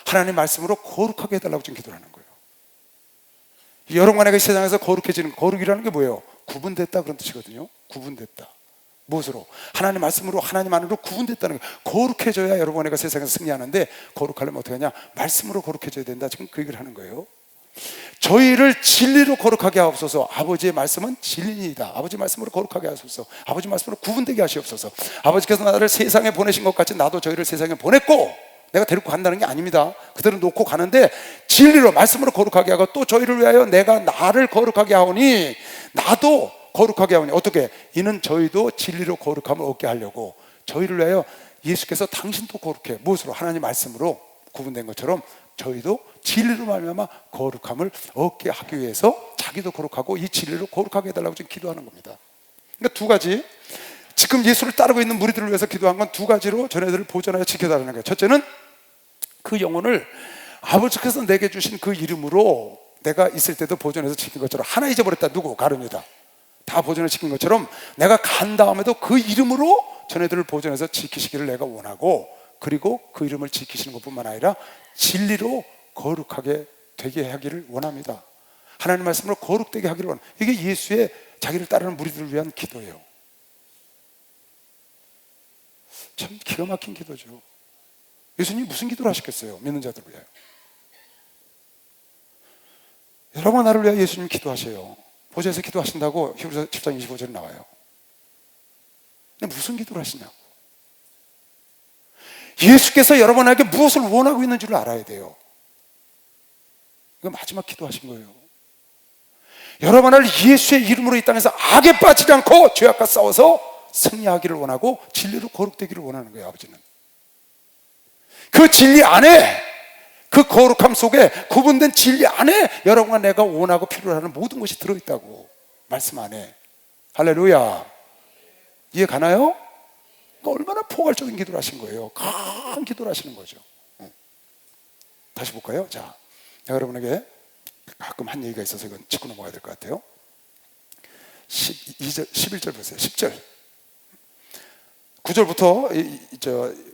하나님 말씀으로 거룩하게 해달라고 지금 기도를 하는 거예요. 여러분에게 세상에서 거룩해지는, 거룩이라는 게 뭐예요? 구분됐다 그런 뜻이거든요. 구분됐다. 무엇으로? 하나님 말씀으로, 하나님 안으로 구분됐다는 거예요. 거룩해져야 여러분에게 세상에서 승리하는데, 거룩하려면 어떻게 하냐? 말씀으로 거룩해져야 된다. 지금 그 얘기를 하는 거예요. 저희를 진리로 거룩하게 하옵소서. 아버지의 말씀은 진리이다. 아버지 말씀으로 거룩하게 하옵소서. 아버지 말씀으로 구분되게 하시옵소서. 아버지께서 나를 세상에 보내신 것 같이 나도 저희를 세상에 보냈고, 내가 데리고 간다는 게 아닙니다. 그들은 놓고 가는데 진리로 말씀으로 거룩하게 하고, 또 저희를 위하여 내가 나를 거룩하게 하오니 나도 거룩하게 하오니 어떻게? 이는 저희도 진리로 거룩함을 얻게 하려고. 저희를 위하여 예수께서 당신도 거룩해. 무엇으로? 하나님 말씀으로 구분된 것처럼 저희도 진리로 말미암아 거룩함을 얻게 하기 위해서 자기도 거룩하고 이 진리로 거룩하게 해달라고 지금 기도하는 겁니다. 그러니까 두 가지, 지금 예수를 따르고 있는 무리들을 위해서 기도한 건 두 가지로 전애들을 보존하여 지켜달라는 거예요. 첫째는 그 영혼을 아버지께서 내게 주신 그 이름으로 내가 있을 때도 보존해서 지킨 것처럼, 하나 잊어버렸다. 누구? 가룟유다. 다 보존을 지킨 것처럼 내가 간 다음에도 그 이름으로 전애들을 보존해서 지키시기를 내가 원하고, 그리고 그 이름을 지키시는 것뿐만 아니라 진리로 거룩하게 되게 하기를 원합니다. 하나님 말씀으로 거룩되게 하기를 원합니다. 이게 예수의 자기를 따르는 무리들을 위한 기도예요. 참 기가 막힌 기도죠. 예수님이 무슨 기도를 하셨겠어요? 믿는 자들을 위하여. 여러분 나를 위하여 예수님 기도하세요. 보좌에서 기도하신다고 히브리서 10장 25절에 나와요. 근데 무슨 기도를 하시냐고. 예수께서 여러분에게 무엇을 원하고 있는 줄 알아야 돼요. 이거 마지막 기도하신 거예요. 여러분을 예수의 이름으로 이 땅에서 악에 빠지지 않고 죄악과 싸워서 승리하기를 원하고 진리로 거룩되기를 원하는 거예요. 아버지는 그 진리 안에, 그 거룩함 속에, 구분된 진리 안에 여러분과 내가 원하고 필요로 하는 모든 것이 들어있다고. 말씀 안에. 할렐루야. 이해 가나요? 얼마나 포괄적인 기도를 하신 거예요. 큰 기도를 하시는 거죠. 다시 볼까요? 자, 내가 여러분에게 가끔 한 얘기가 있어서 이건 짚고 넘어가야 될 것 같아요. 11절 보세요. 10절 9절부터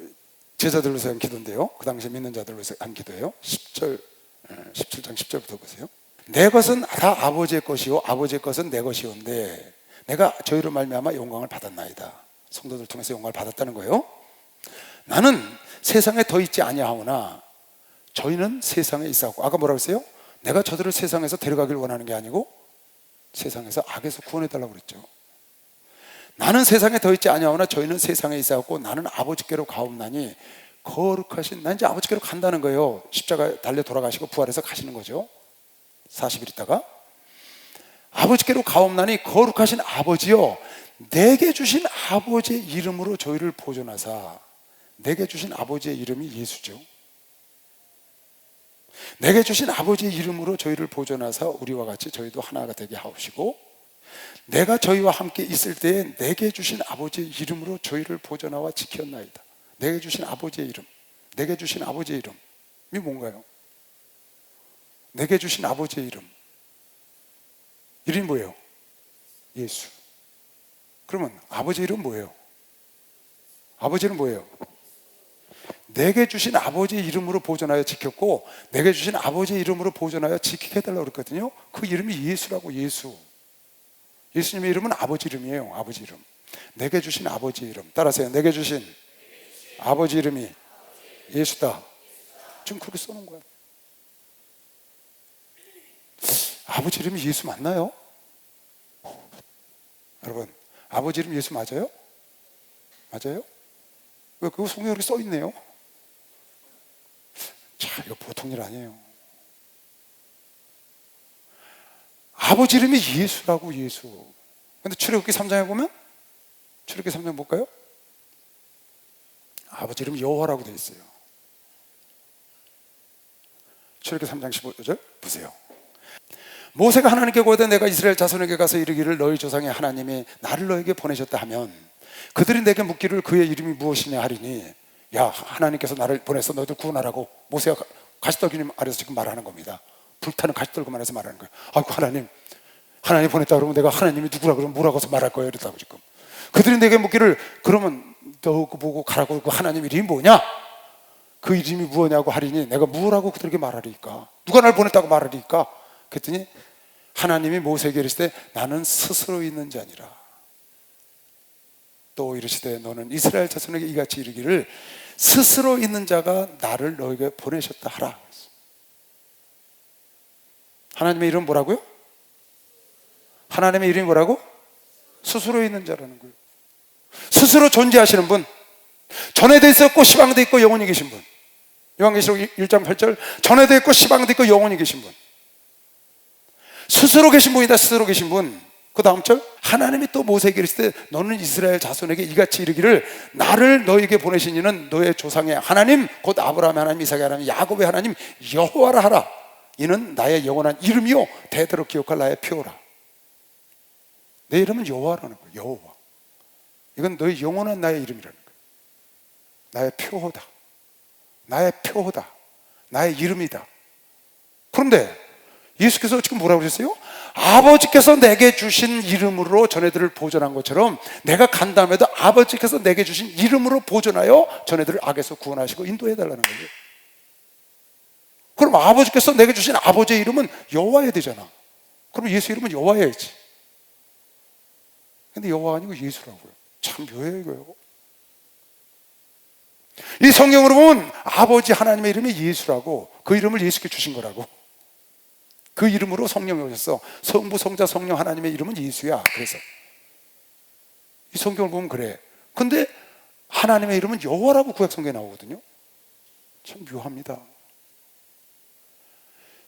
제자들을 위해서 한 기도인데요, 그 당시에 믿는 자들을 위해서 한 기도예요. 17장 10절부터 보세요. 내 것은 다 아버지의 것이요 아버지의 것은 내 것이온데 내가 저희로 말미암아 영광을 받았나이다. 성도들 통해서 영광을 받았다는 거예요. 나는 세상에 더 있지 아니하오나 저희는 세상에 있었고, 아까 뭐라고 했어요? 내가 저들을 세상에서 데려가길 원하는 게 아니고 세상에서 악에서 구원해달라고 그랬죠. 나는 세상에 더 있지 아니하오나 저희는 세상에 있었고 나는 아버지께로 가옵나니 거룩하신, 난 이제 아버지께로 간다는 거예요. 십자가 달려 돌아가시고 부활해서 가시는 거죠. 40일 있다가 아버지께로 가옵나니 거룩하신 아버지요 내게 주신 아버지의 이름으로 저희를 보존하사. 내게 주신 아버지의 이름이 예수죠. 내게 주신 아버지의 이름으로 저희를 보존하사 우리와 같이 저희도 하나가 되게 하옵시고, 내가 저희와 함께 있을 때에 내게 주신 아버지의 이름으로 저희를 보존하와 지켰나이다. 내게 주신 아버지의 이름, 내게 주신 아버지의 이름이 뭔가요? 내게 주신 아버지의 이름이 뭐예요? 예수. 그러면 아버지 이름 뭐예요? 아버지는 뭐예요? 내게 주신 아버지 이름으로 보존하여 지켰고 내게 주신 아버지 이름으로 보존하여 지키게 해달라고 그랬거든요. 그 이름이 예수라고. 예수. 예수님의 이름은 아버지 이름이에요. 아버지 이름. 내게 주신 아버지 이름 따라하세요. 내게 주신 아버지 이름이 예수다. 지금 그렇게 써놓은 거예요. 아버지 이름이 예수 맞나요? 여러분, 아버지 이름 예수 맞아요? 맞아요? 왜 그거 성경에 이렇게 써있네요? 자, 이거 보통 일 아니에요. 아버지 이름이 예수라고. 예수. 근데 출애굽기 3장에 보면, 출애굽기 3장 볼까요? 아버지 이름이 여호와라고 되어 있어요. 출애굽기 3장 15절 보세요. 모세가 하나님께 고하되 내가 이스라엘 자손에게 가서 이르기를 너희 조상의 하나님이 나를 너에게 보내셨다 하면 그들이 내게 묻기를 그의 이름이 무엇이냐 하리니 야, 하나님께서 나를 보내서 너희들 구원하라고. 모세가 가시떨기 아래서 지금 말하는 겁니다. 불타는 가시떨기만 해서 말하는 거예요. 아이고, 하나님 보냈다 그러면 내가 하나님이 누구라 그러면 뭐라고 해서 말할 거예요. 이랬다고 지금. 그들이 내게 묻기를 그러면 너 보고 가라고 그 하나님 이름이 뭐냐? 그 이름이 무엇냐고 하리니 내가 무엇라고 그들에게 말하리까? 누가 날 보냈다고 말하리까? 그랬더니 하나님이 모세에게 이르시되 나는 스스로 있는 자니라. 또 이르시되 너는 이스라엘 자손에게 이같이 이르기를 스스로 있는 자가 나를 너에게 보내셨다 하라. 하나님의 이름은 뭐라고요? 하나님의 이름이 뭐라고? 스스로 있는 자라는 거예요. 스스로 존재하시는 분, 전에도 있었고 시방도 있고 영원히 계신 분. 요한계시록 1장 8절 전에도 있고 시방도 있고 영원히 계신 분. 스스로 계신 분이다. 스스로 계신 분. 그 다음 절 하나님이 또 모세에게 이르시되 너는 이스라엘 자손에게 이같이 이르기를 나를 너에게 보내신 이는 너의 조상의 하나님 곧 아브라함의 하나님 이삭의 하나님 야곱의 하나님 여호와라 하라. 이는 나의 영원한 이름이요 대대로 기억할 나의 표라. 내 이름은 여호와라는 거예요. 여호와. 이건 너의 영원한 나의 이름이라는 거예요. 나의 표호다. 나의 표호다. 나의 이름이다. 그런데 예수께서 지금 뭐라고 그러셨어요? 아버지께서 내게 주신 이름으로 전애들을 보존한 것처럼 내가 간 다음에도 아버지께서 내게 주신 이름으로 보존하여 전애들을 악에서 구원하시고 인도해달라는 거예요. 그럼 아버지께서 내게 주신 아버지의 이름은 여호와야 되잖아. 그럼 예수 이름은 여호와야지. 근데 여호와가 아니고 예수라고요. 참 묘해요 이거요. 이 성경으로 보면 아버지 하나님의 이름이 예수라고, 그 이름을 예수께 주신 거라고. 그 이름으로 성령이 오셨어. 성부, 성자, 성령 하나님의 이름은 예수야. 그래서 이 성경을 보면 그래. 근데 하나님의 이름은 여호와라고 구약 성경에 나오거든요. 참 묘합니다.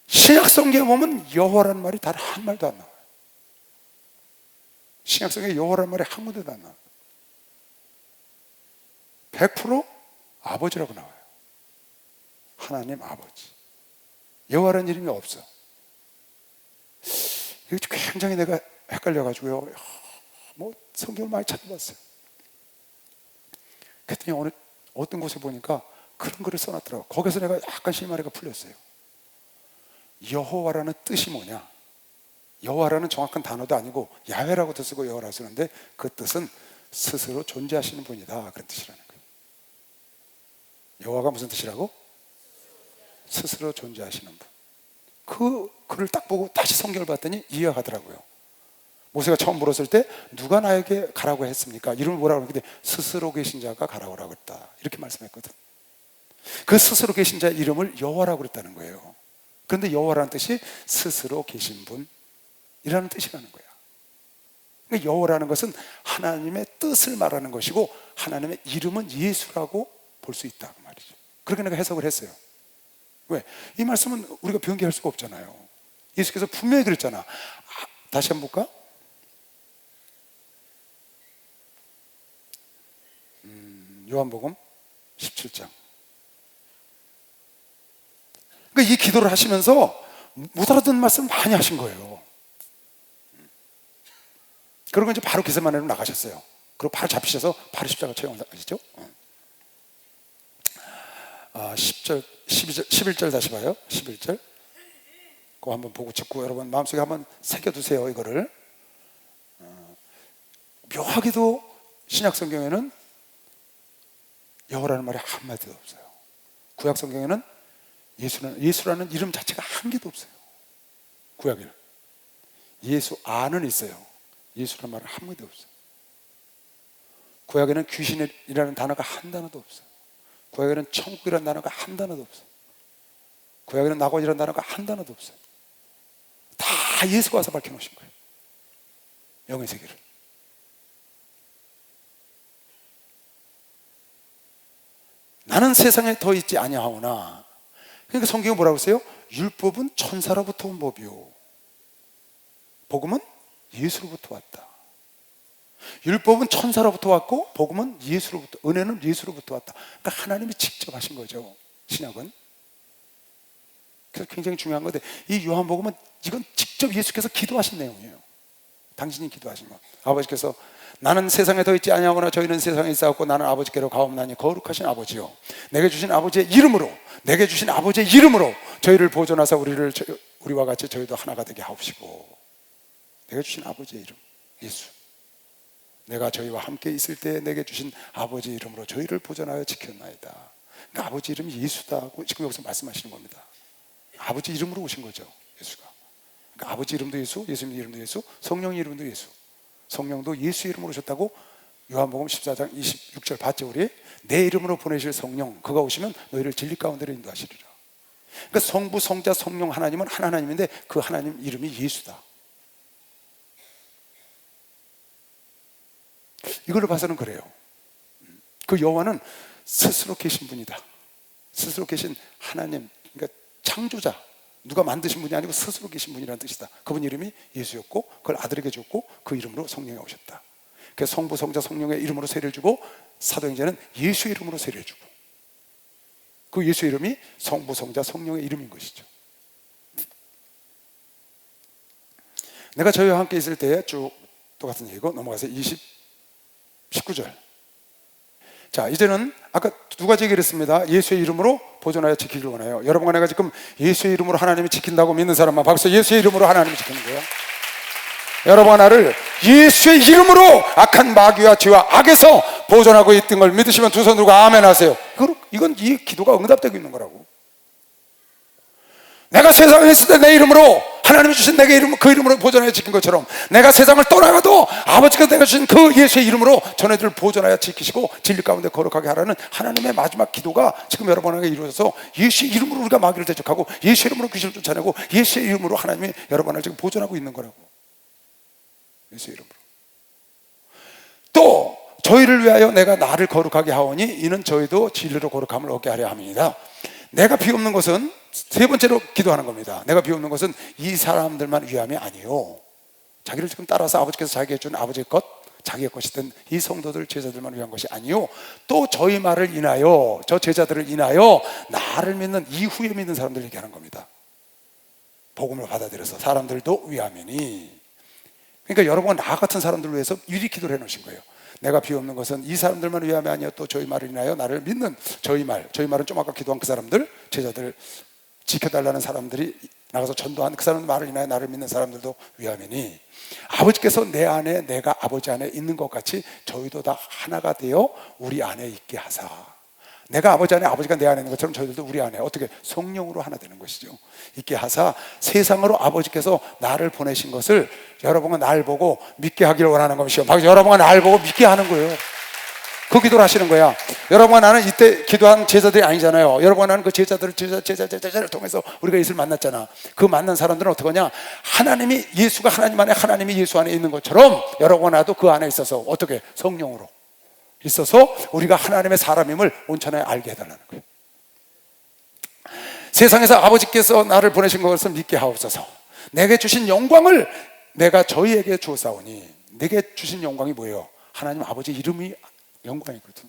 신약 성경에 보면 여호와라는 말이 단 한 말도 안 나와요. 신약 성경에 여호와라는 말이 한 군데도 안 나와요. 100% 아버지라고 나와요. 하나님 아버지. 여호와라는 이름이 없어. 이거 굉장히 내가 헷갈려가지고요. 뭐 성경을 많이 찾아봤어요. 그랬더니 어떤 곳에 보니까 그런 글을 써놨더라고요. 거기서 내가 약간 실마리가 풀렸어요. 여호와라는 뜻이 뭐냐? 여호와라는 정확한 단어도 아니고 야훼라고도 쓰고 여호와라고 쓰는데 그 뜻은 스스로 존재하시는 분이다. 그런 뜻이라는 거예요. 여호와가 무슨 뜻이라고? 스스로 존재하시는 분. 그 글을 딱 보고 다시 성경을 봤더니 이해가 가더라고요. 모세가 처음 물었을 때 누가 나에게 가라고 했습니까? 이름을 뭐라고 했는데 스스로 계신 자가 가라고 했다. 이렇게 말씀했거든. 그 스스로 계신 자의 이름을 여호와라고 그랬다는 거예요. 그런데 여호와라는 뜻이 스스로 계신 분이라는 뜻이라는 거야. 그러니까 여호와라는 것은 하나님의 뜻을 말하는 것이고 하나님의 이름은 예수라고 볼 수 있다 그 말이죠. 그렇게 내가 해석을 했어요. 왜? 이 말씀은 우리가 변개할 수가 없잖아요. 예수께서 분명히 그랬잖아. 다시 한번 볼까? 요한복음 17장. 그러니까 이 기도를 하시면서 못 알아듣는 말씀을 많이 하신 거예요. 그러고 이제 바로 겟세마네로 나가셨어요. 그리고 바로 잡히셔서 바로 십자가 처형하시죠. 10절, 11절 다시 봐요. 11절. 그거 한번 보고 듣고 여러분 마음속에 한번 새겨두세요. 이거를. 묘하게도 신약 성경에는 여호라는 말이 한마디도 없어요. 구약 성경에는 예수라는 이름 자체가 한 개도 없어요. 구약에는 예수 안은 있어요. 예수라는 말은 한 개도 없어요. 구약에는 귀신이라는 단어가 한 단어도 없어요. 구약에는 천국이라는 단어가 한 단어도 없어요. 구약에는 낙원이라는 단어가 한 단어도 없어요. 다 예수가 와서 밝혀놓으신 거예요. 영의 세계를. 나는 세상에 더 있지 아니하오나, 그러니까 성경이 뭐라고 했어요? 율법은 천사로부터 온 법이요, 복음은 예수로부터 왔다. 율법은 천사로부터 왔고 복음은 예수로부터, 은혜는 예수로부터 왔다. 그러니까 하나님이 직접 하신 거죠, 신약은. 그래서 굉장히 중요한 건데, 이 요한복음은 이건 직접 예수께서 기도하신 내용이에요. 당신이 기도하신 것. 아버지께서 나는 세상에 더 있지 아니하거나 저희는 세상에 있사옵고 나는 아버지께로 가옵나니 거룩하신 아버지요, 내게 주신 아버지의 이름으로, 내게 주신 아버지의 이름으로 저희를 보존하사 우리와 같이 저희도 하나가 되게 하옵시고. 내게 주신 아버지의 이름 예수, 내가 저희와 함께 있을 때 내게 주신 아버지의 이름으로 저희를 보존하여 지켰나이다. 그러니까 아버지 이름이 예수다고 지금 여기서 말씀하시는 겁니다. 아버지 이름으로 오신 거죠, 예수가. 그러니까 아버지 이름도 예수, 예수님 이름도 예수, 성령의 이름도 예수. 성령도 예수 이름으로 오셨다고 요한복음 14장 26절 봤죠, 우리? 내 이름으로 보내실 성령, 그가 오시면 너희를 진리 가운데로 인도하시리라. 그러니까 성부, 성자, 성령 하나님은 한 하나님인데 그 하나님 이름이 예수다. 이걸로 봐서는 그래요. 그 여호와는 스스로 계신 분이다. 스스로 계신 하나님, 그러니까 창조자, 누가 만드신 분이 아니고 스스로 계신 분이라는 뜻이다. 그분 이름이 예수였고 그걸 아들에게 줬고 그 이름으로 성령이 오셨다. 그래서 성부, 성자, 성령의 이름으로 세례를 주고 사도행전은 예수의 이름으로 세례를 주고, 그 예수 이름이 성부, 성자, 성령의 이름인 것이죠. 내가 저희와 함께 있을 때에 쭉 똑같은 얘기고, 넘어가서 19절. 자, 이제는 아까 두 가지 얘기를 했습니다. 예수의 이름으로 보존하여 지키기를 원해요. 여러분과 내가 지금 예수의 이름으로 하나님이 지킨다고 믿는 사람만 박수. 예수의 이름으로 하나님이 지키는 거예요. 여러분과 나를 예수의 이름으로 악한 마귀와 죄와 악에서 보존하고 있던 걸 믿으시면 두 손 들고 아멘 하세요. 이건 이 기도가 응답되고 있는 거라고. 내가 세상에 있을 때 내 이름으로, 하나님이 주신 내게 이름, 그 이름으로 보존하여 지킨 것처럼, 내가 세상을 떠나가도 아버지가 내가 주신 그 예수의 이름으로 전애들을 보존하여 지키시고 진리 가운데 거룩하게 하라는 하나님의 마지막 기도가 지금 여러분에게 이루어져서, 예수의 이름으로 우리가 마귀를 대적하고 예수의 이름으로 귀신을 쫓아내고 예수의 이름으로 하나님이 여러분을 지금 보존하고 있는 거라고. 예수의 이름으로. 또 저희를 위하여 내가 나를 거룩하게 하오니 이는 저희도 진리로 거룩함을 얻게 하려 함이니라. 내가 비옵는 것은 세 번째로 기도하는 겁니다. 내가 비옵는 것은 이 사람들만 위함이 아니요, 자기를 지금 따라서 아버지께서 자기에게 준 아버지의 것, 자기의 것이든 이 성도들, 제자들만 위한 것이 아니요, 또 저희 말을 인하여, 저 제자들을 인하여 나를 믿는 이후에 믿는 사람들 얘기하는 겁니다. 복음을 받아들여서 사람들도 위함이니. 그러니까 여러분은 나 같은 사람들을 위해서 미리 기도를 해놓으신 거예요. 내가 비옵는 것은 이 사람들만 위함이 아니요, 또 저희 말을 인하여 나를 믿는, 저희 말은 좀 아까 기도한 그 사람들, 제자들 지켜달라는 사람들이 나가서 전도한 그 사람들 말을 인하여 나를 믿는 사람들도 위함이니, 아버지께서 내 안에 내가 아버지 안에 있는 것 같이 저희도 다 하나가 되어 우리 안에 있게 하사. 내가 아버지 안에, 아버지가 내 안에 있는 것처럼 저희들도 우리 안에, 어떻게? 성령으로 하나 되는 것이죠. 있게 하사 세상으로 아버지께서 나를 보내신 것을 여러분은 날 보고 믿게 하기를 원하는 것이요. 여러분은 날 보고 믿게 하는 거예요. 그 기도를 하시는 거야. 여러분과 나는 이때 기도한 제자들이 아니잖아요. 여러분과 나는 그 제자들을 통해서 우리가 예수를 만났잖아. 그 만난 사람들은 어떻게 하냐? 하나님이, 예수가 하나님 안에, 하나님이 예수 안에 있는 것처럼 여러분과 나도 그 안에 있어서, 어떻게? 성령으로 있어서 우리가 하나님의 사람임을 온전히 알게 해달라는 거예요. 세상에서 아버지께서 나를 보내신 것을 믿게 하옵소서. 내게 주신 영광을 내가 저희에게 주었사오니. 내게 주신 영광이 뭐예요? 하나님 아버지 이름이 영광이거든.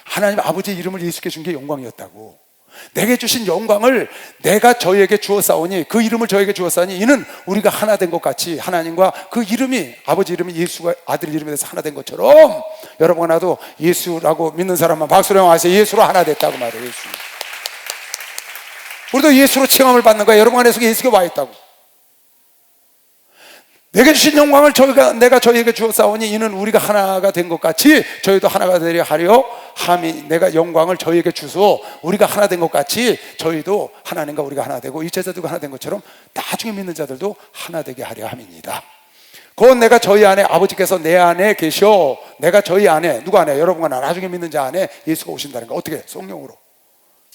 하나님 아버지 이름을 예수께 준 게 영광이었다고. 내게 주신 영광을 내가 저희에게 주었사오니, 그 이름을 저희에게 주었사오니 이는 우리가 하나 된 것 같이 하나님과 그 이름이, 아버지 이름이 예수가 아들 이름에 대해서 하나 된 것처럼 여러분과 나도 예수라고 믿는 사람만 박수로 하세요. 예수로 하나 됐다고 말해요. 예수. 우리도 예수로 체험을 받는 거야. 여러분 안에서 예수가 와 있다고. 내게 주신 영광을 내가 저희에게 주었사오니 이는 우리가 하나가 된 것 같이 저희도 하나가 되려 하려 함이, 내가 영광을 저희에게 주소 우리가 하나 된 것 같이 저희도 하나님과 우리가 하나 되고 이 제자들과 하나 된 것처럼 나중에 믿는 자들도 하나 되게 하려 함입니다. 곧 내가 저희 안에, 아버지께서 내 안에 계셔, 내가 저희 안에, 누구 안에? 여러분과 나중에 믿는 자 안에 예수가 오신다는 거. 어떻게? 성령으로.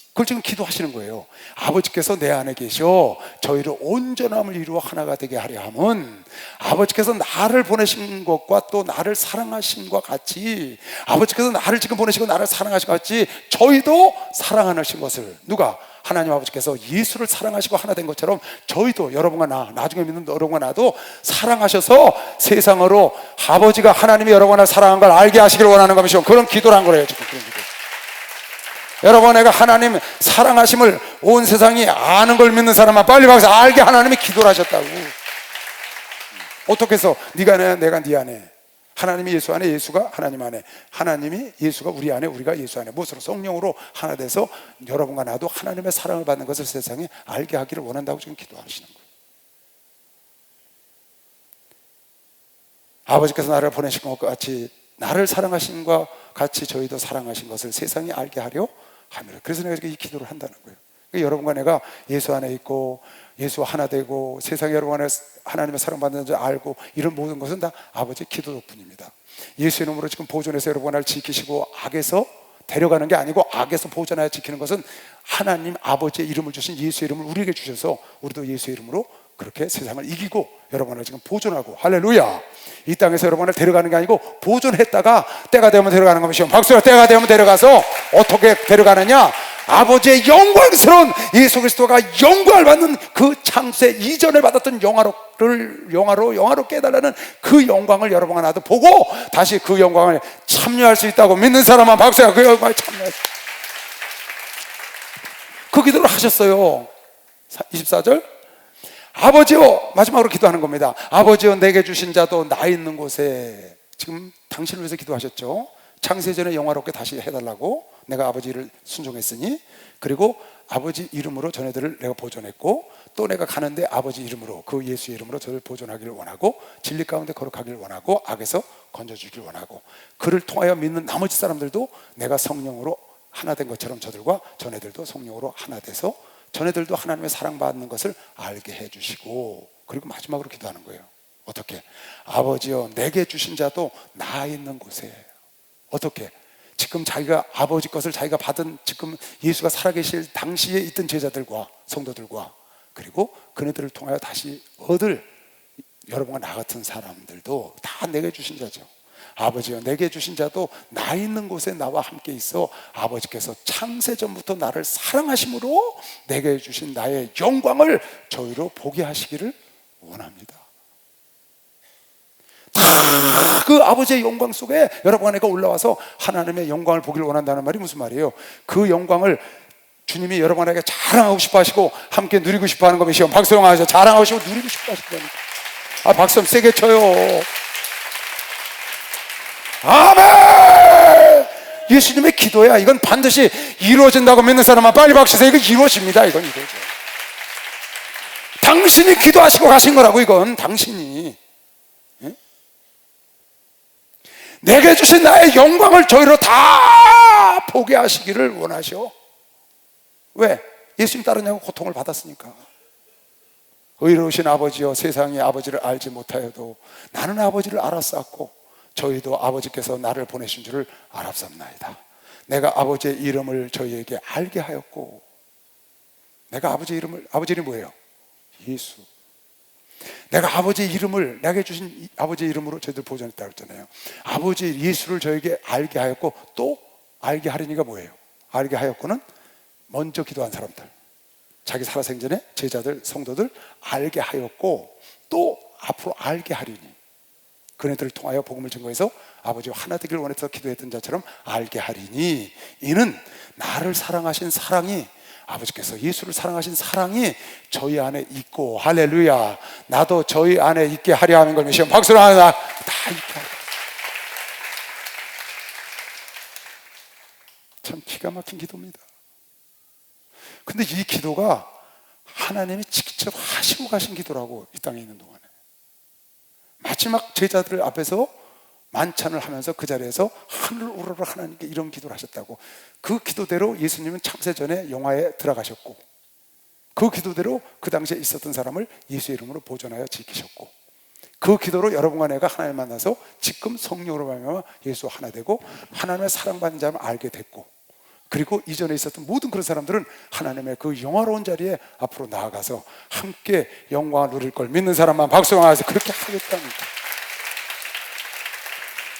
그걸 지금 기도하시는 거예요. 아버지께서 내 안에 계셔 저희를 온전함을 이루어 하나가 되게 하려 함은, 아버지께서 나를 보내신 것과 또 나를 사랑하신 것과 같이, 아버지께서 나를 지금 보내시고 나를 사랑하신 것 같이 저희도 사랑하신 것을, 누가? 하나님 아버지께서 예수를 사랑하시고 하나 된 것처럼 저희도, 여러분과 나, 나중에 믿는 여러분과 나도 사랑하셔서 세상으로 아버지가, 하나님이 여러분과 나를 사랑한 걸 알게 하시기를 원하는 것이죠. 그런 기도를 한 거예요 지금. 그런 기도. 여러분, 내가 하나님 사랑하심을 온 세상이 아는 걸 믿는 사람만 빨리 박수. 알게 하나님이 기도를 하셨다고. 어떻게 해서? 네가 안에, 내가 네 안에, 하나님이 예수 안에, 예수가 하나님 안에, 하나님이 예수가 우리 안에, 우리가 예수 안에, 무엇으로? 성령으로 하나 돼서 여러분과 나도 하나님의 사랑을 받는 것을 세상에 알게 하기를 원한다고 지금 기도하시는 거예요. 아버지께서 나를 보내신 것과 같이, 나를 사랑하신 것과 같이 저희도 사랑하신 것을 세상이 알게 하려 함이라. 그래서 내가 이 기도를 한다는 거예요. 그러니까 여러분과 내가 예수 안에 있고 예수와 하나 되고 세상에 여러분 안에 하나님의 사랑받는 줄 알고, 이런 모든 것은 다 아버지의 기도 덕분입니다. 예수 이름으로 지금 보존해서 여러분 안을 지키시고 악에서 데려가는 게 아니고 악에서 보존하여 지키는 것은 하나님 아버지의 이름을 주신 예수 이름을 우리에게 주셔서 우리도 예수 이름으로 그렇게 세상을 이기고 여러분을 지금 보존하고, 할렐루야. 이 땅에서 여러분을 데려가는 게 아니고 보존했다가 때가 되면 데려가는 것이요. 박수야. 때가 되면 데려가서 어떻게 데려가느냐? 아버지의 영광스러운 예수 그리스도가 영광을 받는 그 창세 이전에 받았던 영화로 깨달라는 그 영광을 여러분과 나도 보고 다시 그 영광을 참여할 수 있다고 믿는 사람만 박수야. 그 영광에 참여할 수. 그 기도를 하셨어요. 24절. 아버지여, 마지막으로 기도하는 겁니다. 아버지여, 내게 주신 자도 나 있는 곳에, 지금 당신을 위해서 기도하셨죠. 창세전에 영화롭게 다시 해달라고. 내가 아버지를 순종했으니, 그리고 아버지 이름으로 전애들을 내가 보존했고, 또 내가 가는데 아버지 이름으로, 그 예수의 이름으로 저를 보존하기를 원하고, 진리 가운데 거룩하기를 원하고, 악에서 건져주기를 원하고, 그를 통하여 믿는 나머지 사람들도 내가 성령으로 하나 된 것처럼 저들과 전애들도 성령으로 하나 돼서 전애들도 하나님의 사랑받는 것을 알게 해주시고, 그리고 마지막으로 기도하는 거예요. 어떻게? 아버지여, 내게 주신 자도 나 있는 곳에. 어떻게? 지금 자기가 아버지 것을 자기가 받은, 지금 예수가 살아계실 당시에 있던 제자들과 성도들과, 그리고 그네들을 통하여 다시 얻을 여러분과 나 같은 사람들도 다 내게 주신 자죠. 아버지여, 내게 주신 자도 나 있는 곳에 나와 함께 있어 아버지께서 창세전부터 나를 사랑하심으로 내게 주신 나의 영광을 저희로 보게 하시기를 원합니다. 다 그 아버지의 영광 속에 여러분 안에가 올라와서 하나님의 영광을 보기를 원한다는 말이 무슨 말이에요? 그 영광을 주님이 여러분 안에게 자랑하고 싶어 하시고 함께 누리고 싶어 하는 것이요. 박수 하셔. 자랑하고 싶고 누리고 싶어 하신다니까. 박수 세게 쳐요. 아멘! 예수님의 기도야. 이건 반드시 이루어진다고 믿는 사람만 빨리 박수세요. 이건 이루어집니다. 이건 이루어져. 당신이 기도하시고 가신 거라고. 이건 당신이. 예? 내게 주신 나의 영광을 저희로 다 보게 하시기를 원하셔. 왜? 예수님 따르냐고 고통을 받았으니까. 의로우신 아버지여, 세상이 아버지를 알지 못하여도 나는 아버지를 알았었고 저희도 아버지께서 나를 보내신 줄을 알았습나이다. 내가 아버지의 이름을 저희에게 알게 하였고, 내가 아버지 이름을, 아버지 이름이 뭐예요? 예수. 내가 아버지의 이름을, 내게 주신 아버지의 이름으로 저희들 보존했다고 했잖아요. 아버지 예수를 저에게 알게 하였고, 또 알게 하리니가 뭐예요? 알게 하였고는 먼저 기도한 사람들, 자기 살아생전에 제자들, 성도들 알게 하였고, 또 앞으로 알게 하리니, 그네들을 통하여 복음을 증거해서 아버지와 하나 되기를 원해서 기도했던 자처럼 알게 하리니, 이는 나를 사랑하신 사랑이, 아버지께서 예수를 사랑하신 사랑이 저희 안에 있고, 할렐루야, 나도 저희 안에 있게 하려 하는 걸 미시오. 박수로 하나 다 있게 하려. 참 기가 막힌 기도입니다. 근데 이 기도가 하나님이 직접 하시고 가신 기도라고, 이 땅에 있는 동안에. 마지막 제자들 앞에서 만찬을 하면서 그 자리에서 하늘 우러러 하나님께 이런 기도를 하셨다고. 그 기도대로 예수님은 창세전에 영화에 들어가셨고, 그 기도대로 그 당시에 있었던 사람을 예수의 이름으로 보존하여 지키셨고, 그 기도로 여러분과 내가 하나님 만나서 지금 성령으로 말미암아 예수와 하나 되고 하나님의 사랑받는 자를 알게 됐고, 그리고 이전에 있었던 모든 그런 사람들은 하나님의 그 영화로운 자리에 앞으로 나아가서 함께 영광을 누릴 걸 믿는 사람만 박수하면서 그렇게 하겠답니다.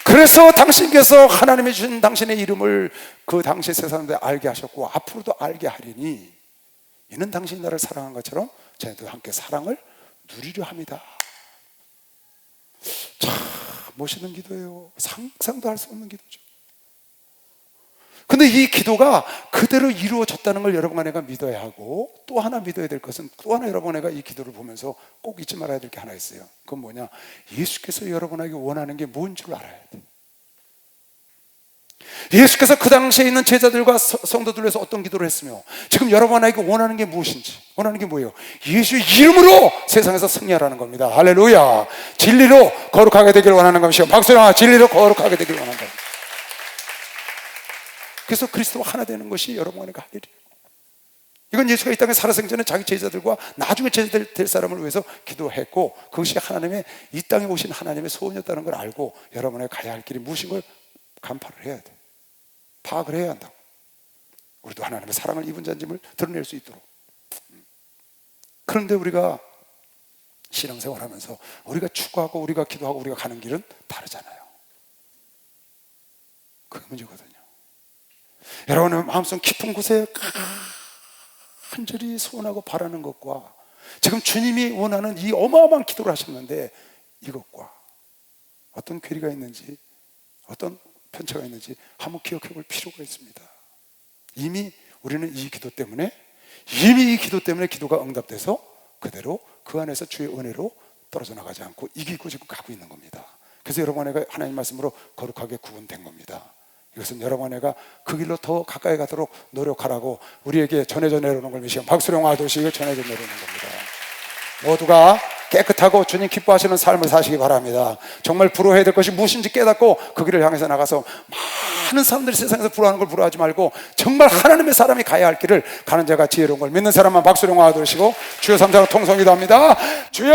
그래서 당신께서 하나님이 주신 당신의 이름을 그 당시 세상에 알게 하셨고 앞으로도 알게 하리니 이는 당신이 나를 사랑한 것처럼 저희도 함께 사랑을 누리려 합니다. 참 멋있는 기도예요. 상상도 할 수 없는 기도죠. 근데 이 기도가 그대로 이루어졌다는 걸 여러분과 내가 믿어야 하고, 또 하나 믿어야 될 것은, 또 하나 여러분과 내가 이 기도를 보면서 꼭 잊지 말아야 될 게 하나 있어요. 그건 뭐냐? 예수께서 여러분에게 원하는 게 뭔 줄 알아야 돼. 예수께서 그 당시에 있는 제자들과 성도들에서 어떤 기도를 했으며 지금 여러분에게 원하는 게 무엇인지, 원하는 게 뭐예요? 예수의 이름으로 세상에서 승리하라는 겁니다. 할렐루야. 진리로 거룩하게 되기를 원하는 것이요, 박수랑 진리로 거룩하게 되기를 원하는 겁니다. 그래서 그리스도와 하나 되는 것이 여러분과 내가 할 일이에요. 이건 예수가 이 땅에 살아생전에 자기 제자들과 나중에 제자들 될 사람을 위해서 기도했고, 그것이 하나님의 이 땅에 오신 하나님의 소원이었다는 걸 알고 여러분의 가야 할 길이 무엇인 걸 간파를 해야 돼. 파악을 해야 한다고. 우리도 하나님의 사랑을 입은 자임을 드러낼 수 있도록. 그런데 우리가 신앙생활하면서 우리가 추구하고 우리가 기도하고 우리가 가는 길은 다르잖아요. 그게 문제거든요. 여러분의 마음속 깊은 곳에 간절히 소원하고 바라는 것과 지금 주님이 원하는 이 어마어마한 기도를 하셨는데 이것과 어떤 괴리가 있는지, 어떤 편차가 있는지 한번 기억해 볼 필요가 있습니다. 이미 우리는 이 기도 때문에 기도가 응답돼서 그대로 그 안에서 주의 은혜로 떨어져 나가지 않고 이기고 지금 가고 있는 겁니다. 그래서 여러분 내가 하나님 말씀으로 거룩하게 구분된 겁니다. 이것은 여러분 내가 그 길로 더 가까이 가도록 노력하라고 우리에게 전해져 내려오는 걸 미시고 박수령 아도시를 전해져 내려오는 겁니다. 모두가 깨끗하고 주님 기뻐하시는 삶을 사시기 바랍니다. 정말 부러워해야 될 것이 무엇인지 깨닫고 그 길을 향해서 나가서 많은 사람들이 세상에서 부러워하는 걸 부러워하지 말고 정말 하나님의 사람이 가야 할 길을 가는 자가 지혜로운 걸 믿는 사람만 박수령 아도시고 주여 삼자로 통성기도 합니다. 주여